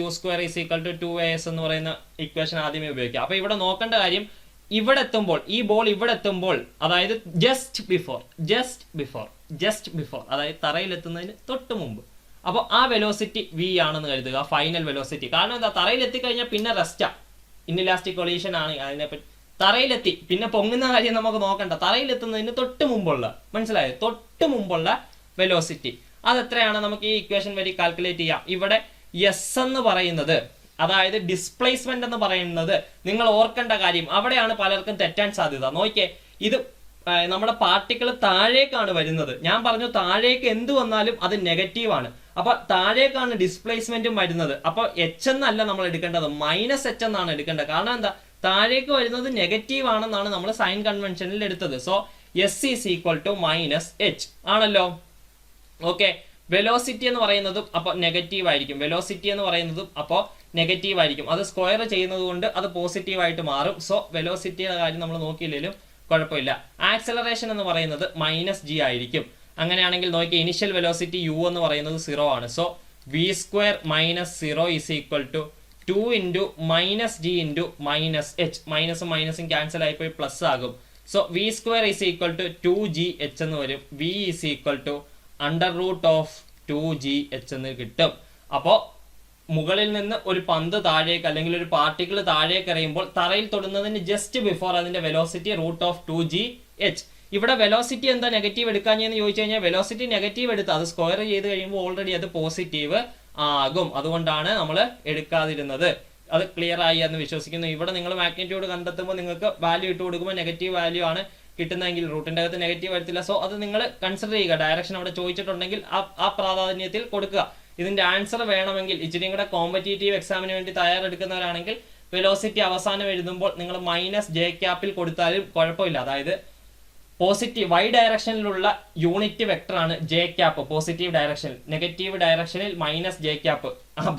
[SPEAKER 1] u² = 2as എന്ന് പറയുന്ന ഇക്വേഷൻ ആദ്യമേ ഉപയോഗിക്കാം. അപ്പൊ ഇവിടെ നോക്കേണ്ട കാര്യം, ഇവിടെ എത്തുമ്പോൾ, ഈ ബോൾ ഇവിടെ എത്തുമ്പോൾ, അതായത് ജസ്റ്റ് ബിഫോർ, അതായത് തറയിലെത്തുന്നതിന് തൊട്ട് മുമ്പ്. അപ്പോൾ ആ വെലോസിറ്റി v ആണെന്ന് കരുതുക, ഫൈനൽ വെലോസിറ്റി. കാരണം എന്താ, തറയിൽ എത്തിക്കഴിഞ്ഞാൽ പിന്നെ റെസ്റ്റാ, ഇൻഇലാസ്റ്റിക് കൊളീഷൻ ആണ്. അതിനെപ്പറ്റി തറയിലെത്തി പിന്നെ പൊങ്ങുന്ന കാര്യം നമുക്ക് നോക്കണ്ട. തറയിലെത്തുന്നതിന് തൊട്ട് മുമ്പുള്ള, മനസ്സിലായോ, തൊട്ട് മുമ്പുള്ള വെലോസിറ്റി അതെത്രയാണ് നമുക്ക് ഈ ഇക്വേഷൻ വഴി കാൽക്കുലേറ്റ് ചെയ്യാം. ഇവിടെ എസ് എന്ന് പറയുന്നത്, അതായത് ഡിസ്പ്ലേസ്മെന്റ് എന്ന് പറയുന്നത്, നിങ്ങൾ ഓർക്കേണ്ട കാര്യം, അവിടെയാണ് പലർക്കും തെറ്റാൻ സാധ്യത. നോക്കിയേ, ഇത് നമ്മുടെ പാർട്ടിക്കിൾ താഴേക്കാണ് വരുന്നത്. ഞാൻ പറഞ്ഞു താഴേക്ക് എന്ത് വന്നാലും അത് നെഗറ്റീവ് ആണ്. അപ്പൊ താഴേക്കാണ് ഡിസ്പ്ലേസ്മെന്റും വരുന്നത്. അപ്പൊ h എന്നല്ല നമ്മൾ എടുക്കേണ്ടത്, -h എന്നാണ് എടുക്കേണ്ടത്. കാരണം എന്താ, താഴേക്ക് വരുന്നത് നെഗറ്റീവ് ആണെന്നാണ് നമ്മൾ സൈൻ കൺവെൻഷനിൽ എടുത്തത്. സോ s - h ആണല്ലോ. ഓക്കെ, വെലോസിറ്റി എന്ന് പറയുന്നതും അപ്പൊ നെഗറ്റീവ് ആയിരിക്കും. അത് സ്ക്വയർ ചെയ്യുന്നത് കൊണ്ട് അത് പോസിറ്റീവ് ആയിട്ട് മാറും. സോ വെലോസിറ്റിയുടെ കാര്യം നമ്മൾ നോക്കിയില്ലെങ്കിലും കുഴപ്പമില്ല. ആക്സലറേഷൻ എന്ന് പറയുന്നത് -g ആയിരിക്കും. അങ്ങനെയാണെങ്കിൽ നോക്കി, ഇനിഷ്യൽ വെലോസിറ്റി u എന്ന് പറയുന്നത് 0 ആണ്. So v² - 0 = 2 × -g × -h. മൈനസും മൈനസും ക്യാൻസൽ ആയിപ്പോയി പ്ലസ് ആകും. സോ v² = 2gh എന്ന് വരും. v = √2gh എന്ന് കിട്ടും. അപ്പോ മുകളിൽ നിന്ന് ഒരു പന്ത് താഴേക്ക് അല്ലെങ്കിൽ ഒരു പാർട്ടിക്കിൾ താഴേക്ക് എറിയുമ്പോൾ തറയിൽ തൊടുന്നതിന് ജസ്റ്റ് ബിഫോർ അതിന്റെ വെലോസിറ്റി √2gh. ഇവിടെ വെലോസിറ്റി എന്താ നെഗറ്റീവ് എടുക്കാഞ്ഞെന്ന് ചോദിച്ചു കഴിഞ്ഞാൽ, വെലോസിറ്റി നെഗറ്റീവ് എടുത്ത് അത് സ്ക്വയർ ചെയ്ത് കഴിയുമ്പോൾ ഓൾറെഡി അത് പോസിറ്റീവ് ആകും. അതുകൊണ്ടാണ് നമ്മൾ എടുക്കാതിരുന്നത്. അത് ക്ലിയർ ആയി എന്ന് വിശ്വസിക്കുന്നു. ഇവിടെ നിങ്ങൾ മാഗ്നിറ്റ്യൂഡ് കണ്ടെത്തുമ്പോൾ നിങ്ങൾക്ക് വാല്യൂ ഇട്ട് കൊടുക്കുമ്പോൾ നെഗറ്റീവ് വാല്യൂ ആണ് കിട്ടുന്നതെങ്കിൽ റൂട്ടിന്റെ അകത്ത് നെഗറ്റീവ് വരത്തില്ല. സോ അത് നിങ്ങൾ കൺസിഡർ ചെയ്യുക. ഡയറക്ഷൻ അവിടെ ചോദിച്ചിട്ടുണ്ടെങ്കിൽ ആ പ്രാധാന്യത്തിൽ കൊടുക്കുക. ഇതിന്റെ ആൻസർ വേണമെങ്കിൽ, ഇച്ചിരിയും കൂടെ കോമ്പറ്റേറ്റീവ് എക്സാമിന് വേണ്ടി തയ്യാറെടുക്കുന്നവരാണെങ്കിൽ, വെലോസിറ്റി അവസാനം എഴുതുമ്പോൾ നിങ്ങൾ -j കൊടുത്താലും കുഴപ്പമില്ല. അതായത് പോസിറ്റീവ് y ഡയറക്ഷനിലുള്ള യൂണിറ്റ് വെക്ടർ ആണ് j, പോസിറ്റീവ് ഡയറക്ഷനിൽ. നെഗറ്റീവ് ഡയറക്ഷനിൽ -j.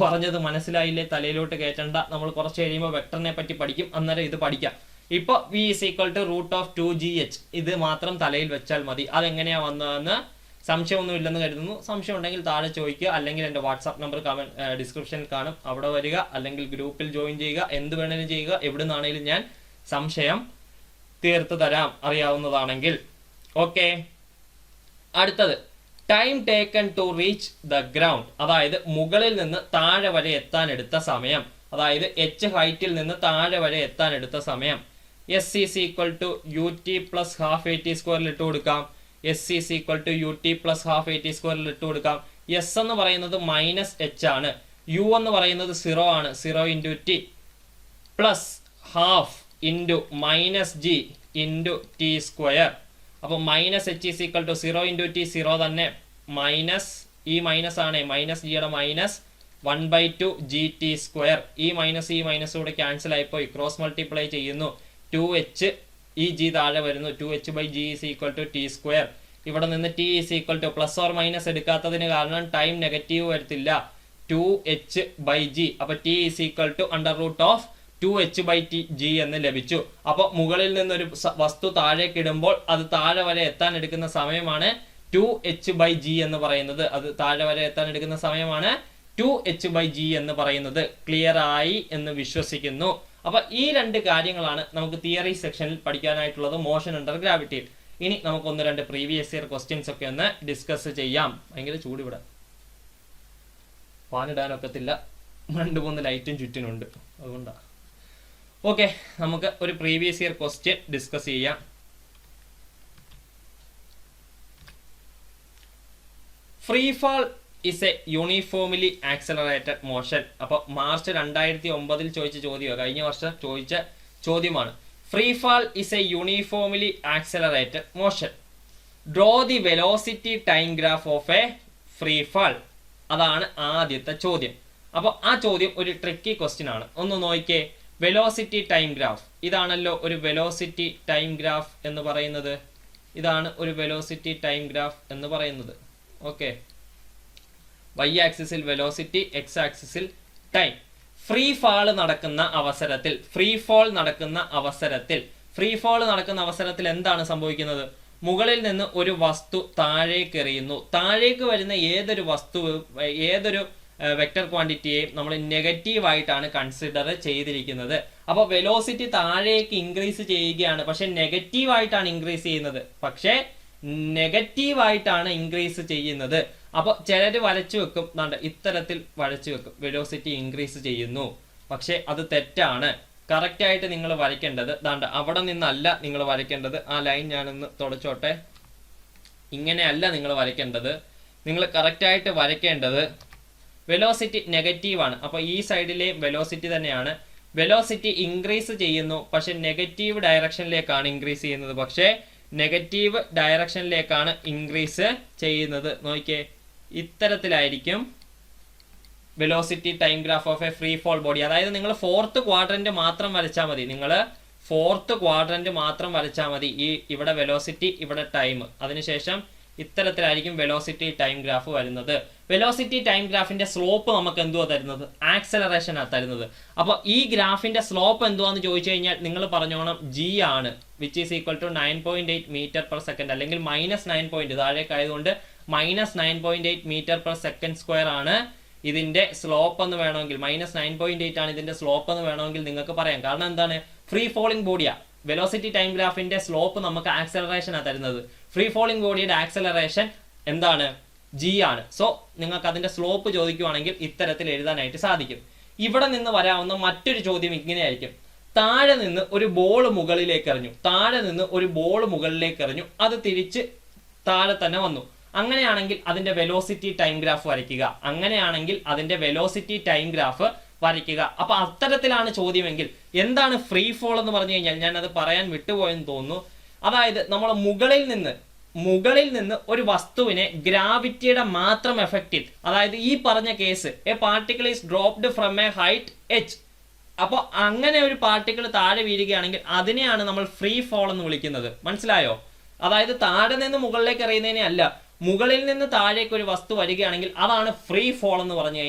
[SPEAKER 1] പറഞ്ഞത് മനസ്സിലായില്ലേ? തലയിലോട്ട് കയറ്റണ്ട. നമ്മൾ കുറച്ച് കഴിയുമ്പോൾ വെക്ടറിനെ പറ്റി പഠിക്കും, അന്നേരം ഇത് പഠിക്കാം. ഇപ്പൊ v = √2gh, ഇത് മാത്രം തലയിൽ വെച്ചാൽ മതി. അതെങ്ങനെയാ വന്നതെന്ന് സംശയമൊന്നും ഇല്ലെന്ന് കരുതുന്നു. സംശയം ഉണ്ടെങ്കിൽ താഴെ ചോദിക്കുക, അല്ലെങ്കിൽ എൻ്റെ വാട്സാപ്പ് നമ്പർ ഡിസ്ക്രിപ്ഷനിൽ കാണും, അവിടെ വരിക, അല്ലെങ്കിൽ ഗ്രൂപ്പിൽ ജോയിൻ ചെയ്യുക. എന്ത് വേണേലും ചെയ്യുക. എവിടെ നിന്നാണെങ്കിലും ഞാൻ സംശയം തീർത്ത് തരാം, അറിയാവുന്നതാണെങ്കിൽ. ഓക്കെ, അടുത്തത് time taken to reach the ground, അതായത് മുകളിൽ നിന്ന് താഴെ വരെ എത്താൻ എടുത്ത സമയം. അതായത് h ഹൈറ്റിൽ നിന്ന് താഴെ വരെ എത്താൻ എടുത്ത സമയം. S is equal to U T plus half A t സ്ക്വയറിൽ ഇട്ട് കൊടുക്കാം. S is equal to U T plus half A t സ്ക്വയറിൽ ഇട്ട് കൊടുക്കാം. എസ് എന്ന് പറയുന്നത് മൈനസ് എച്ച് ആണ്. യു എന്ന് പറയുന്നത് 0 ആണ്. 0 into T plus half into minus G into T square. അപ്പോൾ minus H is equal to 0 into T 0 തന്നെ, മൈനസ് ഈ മൈനസ് ആണ്, മൈനസ് ജിയുടെ മൈനസ് 1/2 ജി ടി സ്ക്വയർ. ഈ മൈനസ് കൂടെ ക്യാൻസൽ ആയിപ്പോയി, ക്രോസ് മൾട്ടിപ്ലൈ ചെയ്യുന്നു. 2h ഈ ജി താഴെ വരുന്നു. 2h/g is equal to T square. ഇവിടെ നിന്ന് T is equal to plus or minus എടുക്കാത്തതിന് കാരണം ടൈം നെഗറ്റീവ് വരത്തില്ല. 2h/g. അപ്പൊ t is equal to √of 2h/g എന്ന് ലഭിച്ചു. അപ്പോൾ മുകളിൽ നിന്നൊരു വസ്തു താഴേക്ക് ഇടുമ്പോൾ അത് താഴെ വരെ എത്താൻ എടുക്കുന്ന സമയമാണ് 2h/g എന്ന് പറയുന്നത്. അത് താഴെ വരെ എത്താൻ എടുക്കുന്ന സമയമാണ് 2h/g എന്ന് പറയുന്നത്. ക്ലിയർ ആയി എന്ന് വിശ്വസിക്കുന്നു. അപ്പൊ ഈ രണ്ട് കാര്യങ്ങളാണ് നമുക്ക് തിയറി സെക്ഷനിൽ പഠിക്കാനായിട്ടുള്ളത് മോഷൻ അണ്ടർ ഗ്രാവിറ്റിയിൽ. ഇനി നമുക്ക് 1-2 പ്രീവിയസ് ഇയർ ക്വസ്റ്റ്യൻസ് ഒക്കെ ഒന്ന് ഡിസ്കസ് ചെയ്യാം. ഭയങ്കര ചൂട് ഇവിടെ, ഫാനിടാനൊക്കത്തില്ല, 2-3 ലൈറ്റും ചുറ്റിനുണ്ട്, അതുകൊണ്ടാണ്. ഓക്കെ, നമുക്ക് ഒരു പ്രീവിയസ് ഇയർ ക്വസ്റ്റ്യൻ ഡിസ്കസ് ചെയ്യാം. Free fall is A uniformly accelerated motion. അപ്പൊ മാർച്ച് 2009 ചോദിച്ച ചോദ്യമോ കഴിഞ്ഞ വർഷം ചോദിച്ച ചോദ്യമാണ്. Free fall is A uniformly accelerated motion. Draw the velocity time graph of a free fall. അതാണ് ആദ്യത്തെ ചോദ്യം. അപ്പൊ ആ ചോദ്യം ഒരു ട്രിക്കി ക്വസ്റ്റ്യൻ ആണ്. ഒന്ന് നോക്കിക്കേ, വെലോസിറ്റി ടൈം ഗ്രാഫ്. ഇതാണല്ലോ ഒരു വെലോസിറ്റി ടൈം ഗ്രാഫ് എന്ന് പറയുന്നത്. ഇതാണ് ഒരു വെലോസിറ്റി ടൈം ഗ്രാഫ് എന്ന് പറയുന്നത്. ഓക്കെ, y ആക്സിസിൽ വെലോസിറ്റി, x ആക്സിസിൽ ടൈം. ഫ്രീ ഫാൾ നടക്കുന്ന അവസരത്തിൽ എന്താണ് സംഭവിക്കുന്നത്? മുകളിൽ നിന്ന് ഒരു വസ്തു താഴേക്ക് എറിയുന്നു. താഴേക്ക് വരുന്ന ഏതൊരു വെക്ടർ ക്വാണ്ടിറ്റിയെയും നമ്മൾ നെഗറ്റീവ് ആയിട്ടാണ് കൺസിഡർ ചെയ്തിരിക്കുന്നത്. അപ്പോൾ വെലോസിറ്റി താഴേക്ക് ഇൻക്രീസ് ചെയ്യുകയാണ്, പക്ഷെ നെഗറ്റീവ് ആയിട്ടാണ് ഇൻക്രീസ് ചെയ്യുന്നത്. അപ്പോൾ ചിലർ വരച്ചു വെക്കും, ഇത്തരത്തിൽ വരച്ചു വെക്കും, വെലോസിറ്റി ഇൻക്രീസ് ചെയ്യുന്നു. പക്ഷെ അത് തെറ്റാണ്. കറക്റ്റ് ആയിട്ട് നിങ്ങൾ വരയ്ക്കേണ്ടത് അവിടെ നിന്നല്ല നിങ്ങൾ വരയ്ക്കേണ്ടത്. ആ ലൈൻ ഞാനൊന്ന് തുടച്ചോട്ടെ. ഇങ്ങനെയല്ല നിങ്ങൾ വരയ്ക്കേണ്ടത്. നിങ്ങൾ കറക്റ്റ് ആയിട്ട് വരയ്ക്കേണ്ടത് വെലോസിറ്റി നെഗറ്റീവ് ആണ്. അപ്പൊ ഈ സൈഡിലെ വെലോസിറ്റി തന്നെയാണ്. വെലോസിറ്റി ഇൻക്രീസ് ചെയ്യുന്നു, പക്ഷെ നെഗറ്റീവ് ഡയറക്ഷനിലേക്കാണ് ഇൻക്രീസ് ചെയ്യുന്നത്. നോക്കിയേ, ഇത്തരത്തിലായിരിക്കും velocity time graph of a free fall body. അതായത് നിങ്ങൾ ഫോർത്ത് ക്വാഡ്രന്റ് മാത്രം വരച്ചാൽ മതി. ഈ ഇവിടെ വെലോസിറ്റി, ഇവിടെ ടൈം, അതിനുശേഷം ഇത്തരത്തിലായിരിക്കും വെലോസിറ്റി ടൈം ഗ്രാഫ് വരുന്നത്. വെലോസിറ്റി ടൈം ഗ്രാഫിന്റെ സ്ലോപ്പ് നമുക്ക് എന്തുവാ തരുന്നത്? ആക്സലറേഷൻ ആ തരുന്നത്. അപ്പോൾ ഈ ഗ്രാഫിന്റെ സ്ലോപ്പ് എന്തുവാന്ന് ചോദിച്ചു കഴിഞ്ഞാൽ നിങ്ങൾ പറഞ്ഞോണം g ആണ്, which is equal to 9.8 metre per second, അല്ലെങ്കിൽ -9 താഴേക്കായതുകൊണ്ട് -9.8 മീറ്റർ പെർ സെക്കൻഡ് സ്ക്വയർ ആണ് ഇതിന്റെ സ്ലോപ്പ് എന്ന് വേണമെങ്കിൽ. -9.8 ആണ് ഇതിന്റെ സ്ലോപ്പ് എന്ന് വേണമെങ്കിൽ നിങ്ങൾക്ക് പറയാം. കാരണം എന്താണ്? ഫ്രീ ഫോളിംഗ് ബോഡിയാ. വെലോസിറ്റി ടൈം ഗ്രാഫിന്റെ സ്ലോപ്പ് നമുക്ക് ആക്സലറേഷൻ ആ തരുന്നത്. ഫ്രീ ഫോളിംഗ് ബോഡിയുടെ ആക്സലറേഷൻ എന്താണ്? g ആണ്. സോ നിങ്ങൾക്ക് അതിന്റെ സ്ലോപ്പ് ചോദിക്കുവാണെങ്കിൽ ഇത്തരത്തിൽ എഴുതാനായിട്ട് സാധിക്കും. ഇവിടെ നിന്ന് വരാവുന്ന മറ്റൊരു ചോദ്യം ഇങ്ങനെയായിരിക്കും. താഴെ നിന്ന് ഒരു ബോൾ മുകളിലേക്ക് എറിഞ്ഞു, അത് തിരിച്ച് താഴെ തന്നെ വന്നു. അങ്ങനെയാണെങ്കിൽ അതിന്റെ വെലോസിറ്റി ടൈം ഗ്രാഫ് വരയ്ക്കുക. അപ്പൊ അത്തരത്തിലാണ് ചോദ്യമെങ്കിൽ എന്താണ് ഫ്രീ ഫോൾ എന്ന് പറഞ്ഞു കഴിഞ്ഞാൽ, ഞാൻ അത് പറയാൻ വിട്ടുപോയെന്ന് തോന്നുന്നു. അതായത് നമ്മൾ മുകളിൽ നിന്ന് ഒരു വസ്തുവിനെ ഗ്രാവിറ്റിയുടെ മാത്രം എഫക്റ്റിൽ, അതായത് ഈ പറഞ്ഞ case A particle is dropped from A height h. അപ്പോൾ അങ്ങനെ ഒരു പാർട്ടിക്കിൾ താഴെ വീഴുകയാണെങ്കിൽ അതിനെയാണ് നമ്മൾ ഫ്രീ ഫോൾ എന്ന് വിളിക്കുന്നത്. മനസ്സിലായോ? അതായത് താഴെ നിന്ന് മുകളിലേക്ക് എറിയുന്നതിനെ അല്ല, മുകളിൽ നിന്ന് താഴേക്ക് ഒരു വസ്തു വരികയാണെങ്കിൽ അതാണ് ഫ്രീ ഫോൾ എന്ന് പറഞ്ഞു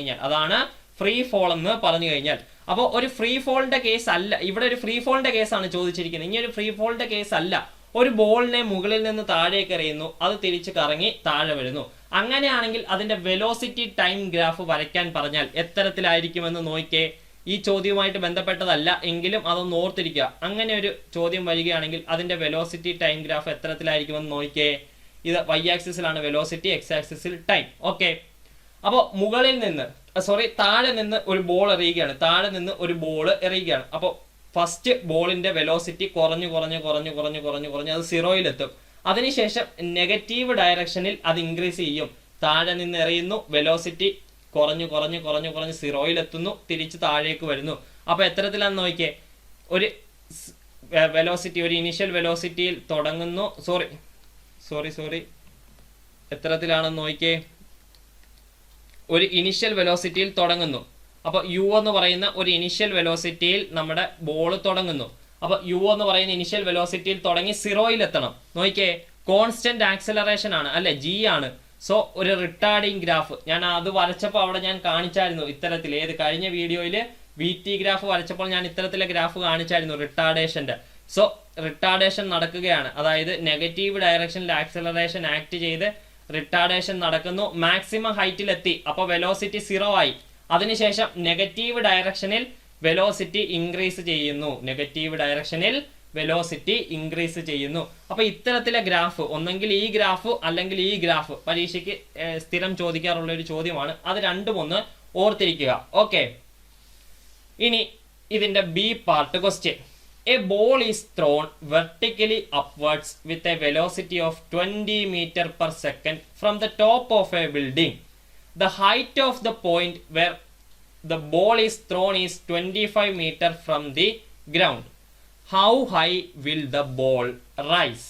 [SPEAKER 1] കഴിഞ്ഞാൽ. അപ്പോൾ ഒരു ഫ്രീ ഫോളിന്റെ കേസ് അല്ല, ഇവിടെ ഒരു ഫ്രീ ഫോളിന്റെ കേസാണ് ചോദിച്ചിരിക്കുന്നത്. ഇനി ഒരു ഫ്രീ ഫോളിന്റെ കേസ് അല്ല. ഒരു ബോളിനെ മുകളിൽ നിന്ന് താഴേക്ക് എറിയുന്നു, അത് തിരിച്ച് കറങ്ങി താഴെ വരുന്നു. അങ്ങനെയാണെങ്കിൽ അതിന്റെ വെലോസിറ്റി ടൈം ഗ്രാഫ് വരയ്ക്കാൻ പറഞ്ഞാൽ എത്തരത്തിലായിരിക്കുമെന്ന് നോക്കിയേ. ഈ ചോദ്യവുമായിട്ട് ബന്ധപ്പെട്ടതല്ല എങ്കിലും അതൊന്ന് ഓർത്തിരിക്കുക. അങ്ങനെ ഒരു ചോദ്യം വരികയാണെങ്കിൽ അതിന്റെ വെലോസിറ്റി ടൈം ഗ്രാഫ് എത്തരത്തിലായിരിക്കുമെന്ന് നോക്കിയേ. ഇത് y ആക്സിസിലാണ് വെലോസിറ്റി, x ആക്സിസിൽ ടൈം. ഓക്കെ, അപ്പോൾ താഴെ നിന്ന് ഒരു ബോൾ എറിയുകയാണ്. അപ്പോൾ ഫസ്റ്റ് ബോളിന്റെ വെലോസിറ്റി കുറഞ്ഞു അത് സീറോയിലെത്തും. അതിനുശേഷം നെഗറ്റീവ് ഡയറക്ഷനിൽ അത് ഇൻക്രീസ് ചെയ്യും. താഴെ നിന്ന് എറിയുന്നു, വെലോസിറ്റി കുറഞ്ഞു സീറോയിലെത്തുന്നു, തിരിച്ച് താഴേക്ക് വരുന്നു. അപ്പൊ എത്തരത്തിലാന്ന് നോക്കിയേ, ഒരു വെലോസിറ്റി, ഒരു ഇനിഷ്യൽ വെലോസിറ്റിയിൽ തുടങ്ങുന്നു. സോറി എത്തരത്തിലാണെന്ന് നോക്കിയേ, ഒരു ഇനിഷ്യൽ വെലോസിറ്റിയിൽ തുടങ്ങുന്നു. അപ്പൊ യു എന്ന് പറയുന്ന ഒരു ഇനിഷ്യൽ വെലോസിറ്റിയിൽ നമ്മുടെ ബോൾ തുടങ്ങുന്നു. അപ്പൊ യു എന്ന് പറയുന്ന ഇനിഷ്യൽ വെലോസിറ്റിയിൽ തുടങ്ങി സീറോയിലെത്തണം. നോക്കിയേ, കോൺസ്റ്റന്റ് ആക്സലറേഷൻ ആണ് അല്ലെ, ജി ആണ്. സോ ഒരു റിട്ടാർഡിങ് ഗ്രാഫ് ഞാൻ അത് വരച്ചപ്പോൾ അവിടെ ഞാൻ കാണിച്ചായിരുന്നു ഇത്തരത്തിൽ. കഴിഞ്ഞ വീഡിയോയിൽ VT ഗ്രാഫ് വരച്ചപ്പോൾ ഞാൻ ഇത്തരത്തിലെ ഗ്രാഫ് കാണിച്ചായിരുന്നു റിട്ടാർഡേഷന്റെ. സോ റിട്ടാർഡേഷൻ നടക്കുകയാണ്, അതായത് നെഗറ്റീവ് ഡയറക്ഷനിൽ ആക്സലറേഷൻ ആക്ട് ചെയ്ത് റിട്ടാർഡേഷൻ നടക്കുന്നു. മാക്സിമം ഹൈറ്റിലെത്തി, അപ്പോൾ വെലോസിറ്റി സീറോ ആയി. അതിനുശേഷം നെഗറ്റീവ് ഡയറക്ഷനിൽ വെലോസിറ്റി ഇൻക്രീസ് ചെയ്യുന്നു. അപ്പൊ ഇത്തരത്തിലെ ഗ്രാഫ്, ഒന്നെങ്കിൽ ഈ ഗ്രാഫ് അല്ലെങ്കിൽ ഈ ഗ്രാഫ്, പരീക്ഷയ്ക്ക് സ്ഥിരം ചോദിക്കാറുള്ള ഒരു ചോദ്യമാണ്. അത് രണ്ടും ഒന്ന് ഓർത്തിരിക്കുക. ഓക്കെ, ഇനി ഇതിന്റെ B part question. A ball is thrown vertically upwards with a velocity of 20 meter per second from the top of a building. The height of the point where the ball is thrown is 25 meter from the ground. How high will the ball rise?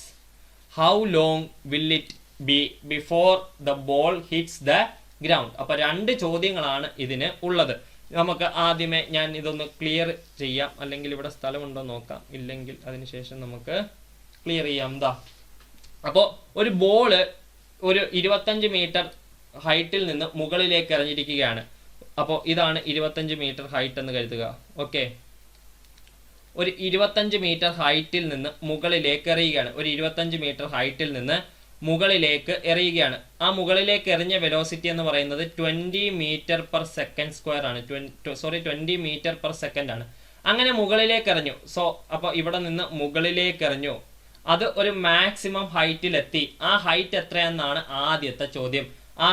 [SPEAKER 1] How long will it be before the ball hits the ground? അപ്പോൾ രണ്ട് ചോദ്യങ്ങളാണ് ഇതിന് ഉള്ളത്. നമുക്ക് ആദ്യമേ ഞാൻ ഇതൊന്ന് clear ചെയ്യാം, അല്ലെങ്കിൽ ഇവിടെ സ്ഥലമുണ്ടോ നോക്കാം, ഇല്ലെങ്കിൽ അതിനുശേഷം നമുക്ക് ക്ലിയർ ചെയ്യാം. അപ്പോൾ ഒരു ബോള് ഒരു 25 മീറ്റർ ഹൈറ്റിൽ നിന്ന് മുകളിലേക്ക് എറിഞ്ഞിരിക്കുകയാണ്. അപ്പോൾ ഇതാണ് 25 മീറ്റർ ഹൈറ്റ് എന്ന് കരുതുക. ഓക്കെ, ഒരു 25 മീറ്റർ ഹൈറ്റിൽ നിന്ന് മുകളിലേക്ക് എറിയുകയാണ്. ആ മുകളിലേക്ക് എറിഞ്ഞ വെലോസിറ്റി എന്ന് പറയുന്നത് 20 മീറ്റർ പെർ സെക്കൻഡ് സ്ക്വയർ ആണ്. 20 മീറ്റർ പെർ സെക്കൻഡ് ആണ്. അങ്ങനെ മുകളിലേക്ക് എറിഞ്ഞു. അപ്പോൾ ഇവിടെ നിന്ന് മുകളിലേക്ക് എറിഞ്ഞു, അത് ഒരു മാക്സിമം ഹൈറ്റിലെത്തി. ആ ഹൈറ്റ് എത്രയാണെന്നാണ് ആദ്യത്തെ ചോദ്യം. ആ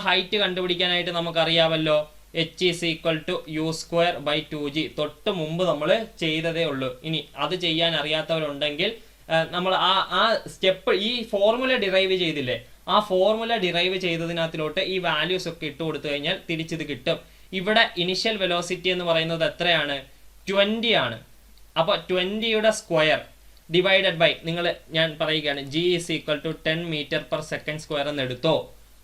[SPEAKER 1] ഹൈറ്റ് കണ്ടുപിടിക്കാനായിട്ട് നമുക്കറിയാമല്ലോ, h is equal to u²/2g. തൊട്ട് മുമ്പ് നമ്മൾ ചെയ്തതേ ഉള്ളൂ. ഇനി അത് ചെയ്യാൻ അറിയാത്തവരുണ്ടെങ്കിൽ നമ്മൾ ആ സ്റ്റെപ്പ്, ഈ ഫോർമുല ഡിറൈവ് ചെയ്തില്ലേ, ആ ഫോർമുല ഡിറൈവ് ചെയ്തതിനകത്തിലോട്ട് ഈ വാല്യൂസ് ഒക്കെ ഇട്ട് കൊടുത്തു കഴിഞ്ഞാൽ തിരിച്ചിത് കിട്ടും. ഇവിടെ ഇനിഷ്യൽ വെലോസിറ്റി എന്ന് പറയുന്നത് എത്രയാണ്? 20 ആണ്. അപ്പോൾ 20യുടെ സ്ക്വയർ ഡിവൈഡഡ് ബൈ, ഞാൻ പറയുകയാണ്, g is equal to 10 metre per second square എന്ന് എടുത്തോ.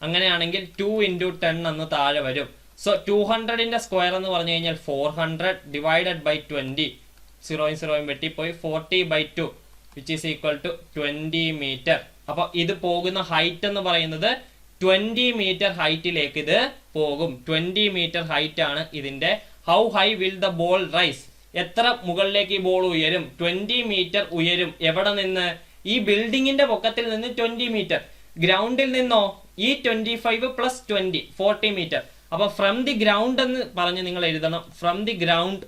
[SPEAKER 1] അങ്ങനെയാണെങ്കിൽ 2 × 10 എന്ന് താഴെ വരും. സോ 200ന്റെ സ്ക്വയർ എന്ന് പറഞ്ഞു കഴിഞ്ഞാൽ 400 ഡിവൈഡഡ് ബൈ 20, 0 വെട്ടിപ്പോയി, 40/2 which is equal to 20 metre. അപ്പോൾ ഇത് പോകുന്ന ഹൈറ്റ് എന്ന് പറയുന്നത് 20 മീറ്റർ ഹൈറ്റിലേക്ക് ഇത് പോകും. 20 മീറ്റർ ഹൈറ്റ് ആണ് ഇതിന്റെ. How high will the ball rise? എത്ര മുകളിലേക്ക് ഈ ബോൾ ഉയരും? 20 മീറ്റർ ഉയരും. എവിടെ നിന്ന്? ഈ ബിൽഡിങ്ങിന്റെ പൊക്കത്തിൽ നിന്ന് 20 മീറ്റർ. ഗ്രൗണ്ടിൽ നിന്നോ? ഈ 25 + 20 40 മീറ്റർ. അപ്പൊ ഫ്രം ദി ഗ്രൗണ്ട് എന്ന് പറഞ്ഞ് നിങ്ങൾ എഴുതണം. From the ground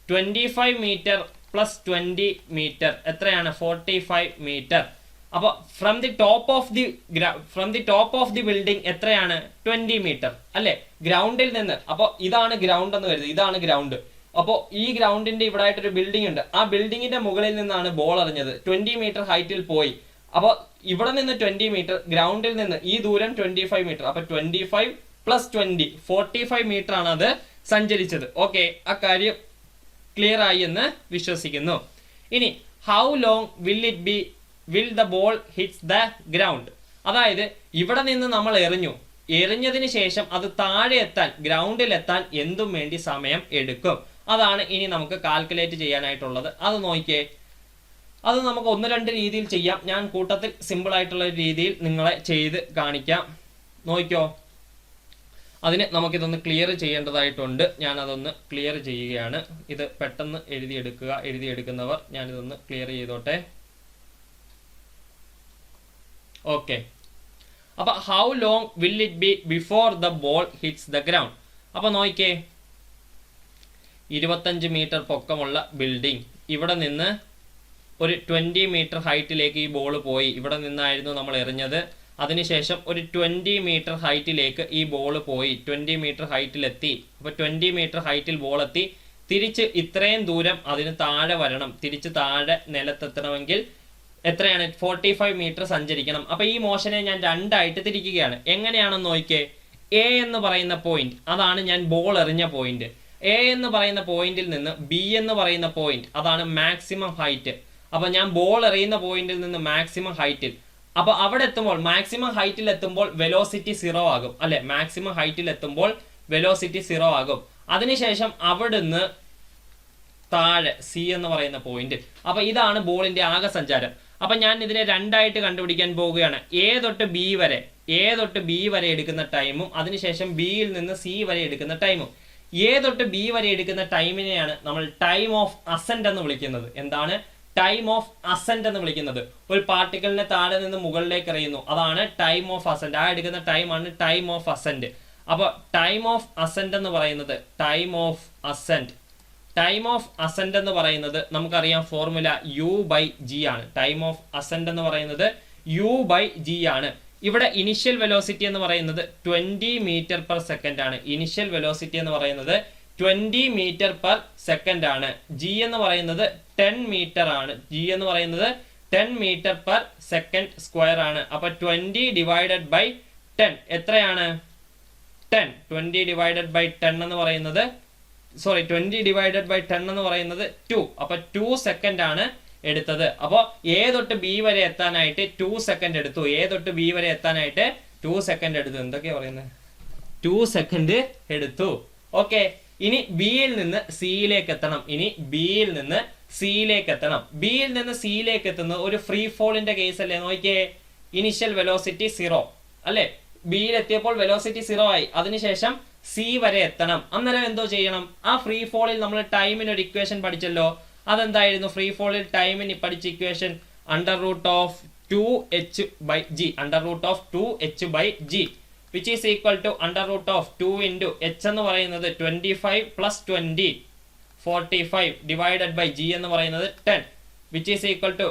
[SPEAKER 1] 25 metre + 20 metre എത്രയാണ്? 45 മീറ്റർ. അപ്പൊ from the top of the building എത്രയാണ്? 20 മീറ്റർ അല്ലെ, ഗ്രൗണ്ടിൽ നിന്ന്. അപ്പൊ ഇതാണ് ഗ്രൗണ്ട് എന്ന് കരുതി, ഇതാണ് ഗ്രൗണ്ട്. അപ്പോൾ ഈ ഗ്രൗണ്ടിന്റെ ഇവിടെ ആയിട്ടൊരു ബിൽഡിംഗ് ഉണ്ട്. ആ ബിൽഡിങ്ങിന്റെ മുകളിൽ നിന്നാണ് ബോൾ എറിഞ്ഞത്. 20 മീറ്റർ ഹൈറ്റിൽ പോയി. അപ്പോൾ ഇവിടെ നിന്ന് 20 മീറ്റർ, ഗ്രൗണ്ടിൽ നിന്ന് ഈ ദൂരം 25 മീറ്റർ. അപ്പൊ 25 + 20 45 മീറ്റർ ആണ് അത് സഞ്ചരിച്ചത്. ഓക്കെ, ആ കാര്യം ക്ലിയർ ആയി എന്ന് വിശ്വസിക്കുന്നു. ഇനി how long will the ball hits the ground? അതായത് ഇവിടെ നിന്ന് നമ്മൾ എറിഞ്ഞതിന് ശേഷം അത് താഴെ എത്താൻ, ഗ്രൗണ്ടിൽ എത്താൻ എന്തും വേണ്ടി സമയം എടുക്കും. അതാണ് ഇനി നമുക്ക് കാൽക്കുലേറ്റ് ചെയ്യാനായിട്ടുള്ളത്. അത് നോക്കിയേ, അത് നമുക്ക് 1-2 രീതിയിൽ ചെയ്യാം. ഞാൻ കൂട്ടത്തിൽ സിമ്പിൾ ആയിട്ടുള്ള രീതിയിൽ നിങ്ങളെ ചെയ്ത് കാണിക്കാം. നോക്കിയോ, അതിന് നമുക്കിതൊന്ന് ക്ലിയർ ചെയ്യേണ്ടതായിട്ടുണ്ട്. ഞാൻ അതൊന്ന് ക്ലിയർ ചെയ്യുകയാണ്. ഇത് പെട്ടെന്ന് എഴുതിയെടുക്കുന്നവർ ഞാനിതൊന്ന് ക്ലിയർ ചെയ്തോട്ടെ. ഓക്കെ, അപ്പൊ how long will it be before the ball hits the ground? അപ്പൊ നോക്കിയേ, 25 മീറ്റർ പൊക്കമുള്ള ബിൽഡിംഗ്, ഇവിടെ നിന്ന് ഒരു 20 മീറ്റർ ഹൈറ്റിലേക്ക് ഈ ബോൾ പോയി. ഇവിടെ നിന്നായിരുന്നു നമ്മൾ എറിഞ്ഞത്. അതിനുശേഷം ഒരു 20 മീറ്റർ ഹൈറ്റിലേക്ക് ഈ ബോൾ പോയി, 20 മീറ്റർ ഹൈറ്റിലെത്തി. അപ്പോൾ 20 മീറ്റർ ഹൈറ്റിൽ ബോൾ എത്തി, തിരിച്ച് ഇത്രയും ദൂരം അതിന് താഴെ വരണം. തിരിച്ച് താഴെ നിലത്തെത്തണമെങ്കിൽ എത്രയാണ്? 45 മീറ്റർ സഞ്ചരിക്കണം. അപ്പോൾ ഈ മോഷനെ ഞാൻ രണ്ടായിട്ട് തിരിക്കുകയാണ്. എങ്ങനെയാണെന്ന് നോക്കിയേ. എ എന്ന് പറയുന്ന പോയിന്റ്, അതാണ് ഞാൻ ബോൾ എറിഞ്ഞ പോയിന്റ്. എ എന്ന് പറയുന്ന പോയിന്റിൽ നിന്ന് ബി എന്ന് പറയുന്ന പോയിന്റ്, അതാണ് മാക്സിമം ഹൈറ്റ്. അപ്പോൾ ഞാൻ ബോൾ എറിയുന്ന പോയിന്റിൽ നിന്ന് മാക്സിമം ഹൈറ്റിൽ, അപ്പോൾ അവിടെ എത്തുമ്പോൾ മാക്സിമം ഹൈറ്റിൽ എത്തുമ്പോൾ വെലോസിറ്റി 0 ആകും അല്ലെ? മാക്സിമം ഹൈറ്റിൽ എത്തുമ്പോൾ വെലോസിറ്റി 0 ആകും. അതിനുശേഷം അവിടുന്ന് താഴെ സി എന്ന് പറയുന്ന പോയിന്റ്. അപ്പോൾ ഇതാണ് ബോളിന്റെ ആകെ സഞ്ചാരം. അപ്പം ഞാൻ ഇതിനെ രണ്ടായിട്ട് കണ്ടുപിടിക്കാൻ പോവുകയാണ്. എ തൊട്ട് ബി വരെ എടുക്കുന്ന ടൈമും അതിനുശേഷം ബിയിൽ നിന്ന് സി വരെ എടുക്കുന്ന ടൈമും. എ തൊട്ട് ബി വരെ എടുക്കുന്ന ടൈമിനെയാണ് നമ്മൾ ടൈം ഓഫ് അസെന്റ് എന്ന് വിളിക്കുന്നത്. എന്താണ് ടൈം ഓഫ് അസെന്റ് എന്ന് വിളിക്കുന്നത്? ഒരു പാർട്ടിക്കിളിനെ താഴെ നിന്ന് മുകളിലേക്ക് എറിയുന്നു, അതാണ് ടൈം ഓഫ് അസെന്റ്. ആ എടുക്കുന്ന ടൈമാണ് ടൈം ഓഫ് അസെന്റ്. അപ്പോൾ ടൈം ഓഫ് അസെന്റ് എന്ന് പറയുന്നത് ടൈം ഓഫ് അസെന്റ് എന്ന് പറയുന്നത് നമുക്കറിയാം, ഫോർമുല u/g ആണ്. ടൈം ഓഫ് അസെന്റ് എന്ന് പറയുന്നത് u/g ആണ്. ഇവിടെ ഇനിഷ്യൽ വെലോസിറ്റി എന്ന് പറയുന്നത് 20 മീറ്റർ പെർ സെക്കൻഡ് ആണ്. ഇനിഷ്യൽ വെലോസിറ്റി എന്ന് പറയുന്നത് 20 മീറ്റർ പെർ സെക്കൻഡ് ആണ്. ജി എന്ന് പറയുന്നത് 10 മീറ്റർ ആണ്. ജി എന്ന് പറയുന്നത് 10 മീറ്റർ പെർ സെക്കൻഡ് സ്ക്വയർ ആണ്. അപ്പൊ 20 ഡിവൈഡഡ് ബൈ 10 എത്രയാണ്? 10. 20 ഡിവൈഡഡ് ബൈ 10 എന്ന് പറയുന്നത് 20 ഡിവൈഡഡ് ബൈ 10 എന്ന് പറയുന്നത് 2. അപ്പൊ 2 സെക്കൻഡ് ആണ് എടുത്തത്. അപ്പോൾ എ തൊട്ട് ബി വരെ എത്താനായിട്ട് 2 സെക്കൻഡ് എടുത്തു. എ തൊട്ട് ബി വരെ എത്താനായിട്ട് 2 സെക്കൻഡ് എടുത്തു. എന്തൊക്കെയാ പറയുന്നത്? 2 സെക്കൻഡ് എടുത്തു. ഓക്കെ, ഇനി ബിയിൽ നിന്ന് സിയിലേക്ക് എത്തണം. ബിയിൽ നിന്ന് സിയിലേക്ക് എത്തുന്നത് ഒരു ഫ്രീ ഫോളിന്റെ കേസ് അല്ലേ? നോക്കിയേ, ഇനിഷ്യൽ വെലോസിറ്റി 0 അല്ലെ? ബിയിൽ എത്തിയപ്പോൾ വെലോസിറ്റി 0 ആയി. അതിനുശേഷം സി വരെ എത്തണം. അന്നേരം എന്തോ ചെയ്യണം? ആ ഫ്രീ ഫോളിൽ നമ്മൾ ടൈമിന് ഒരു ഇക്വേഷൻ പഠിച്ചല്ലോ. അതെന്തായിരുന്നു? ഫ്രീ ഫോളിൽ ടൈമിന് പഠിച്ച equation √2h/g, √2h/g, which is equal to √2 into h എന്ന് പറയുന്നത് 25 plus 20 45 divided by g എന്ന് പറയുന്നത് 10, which is equal to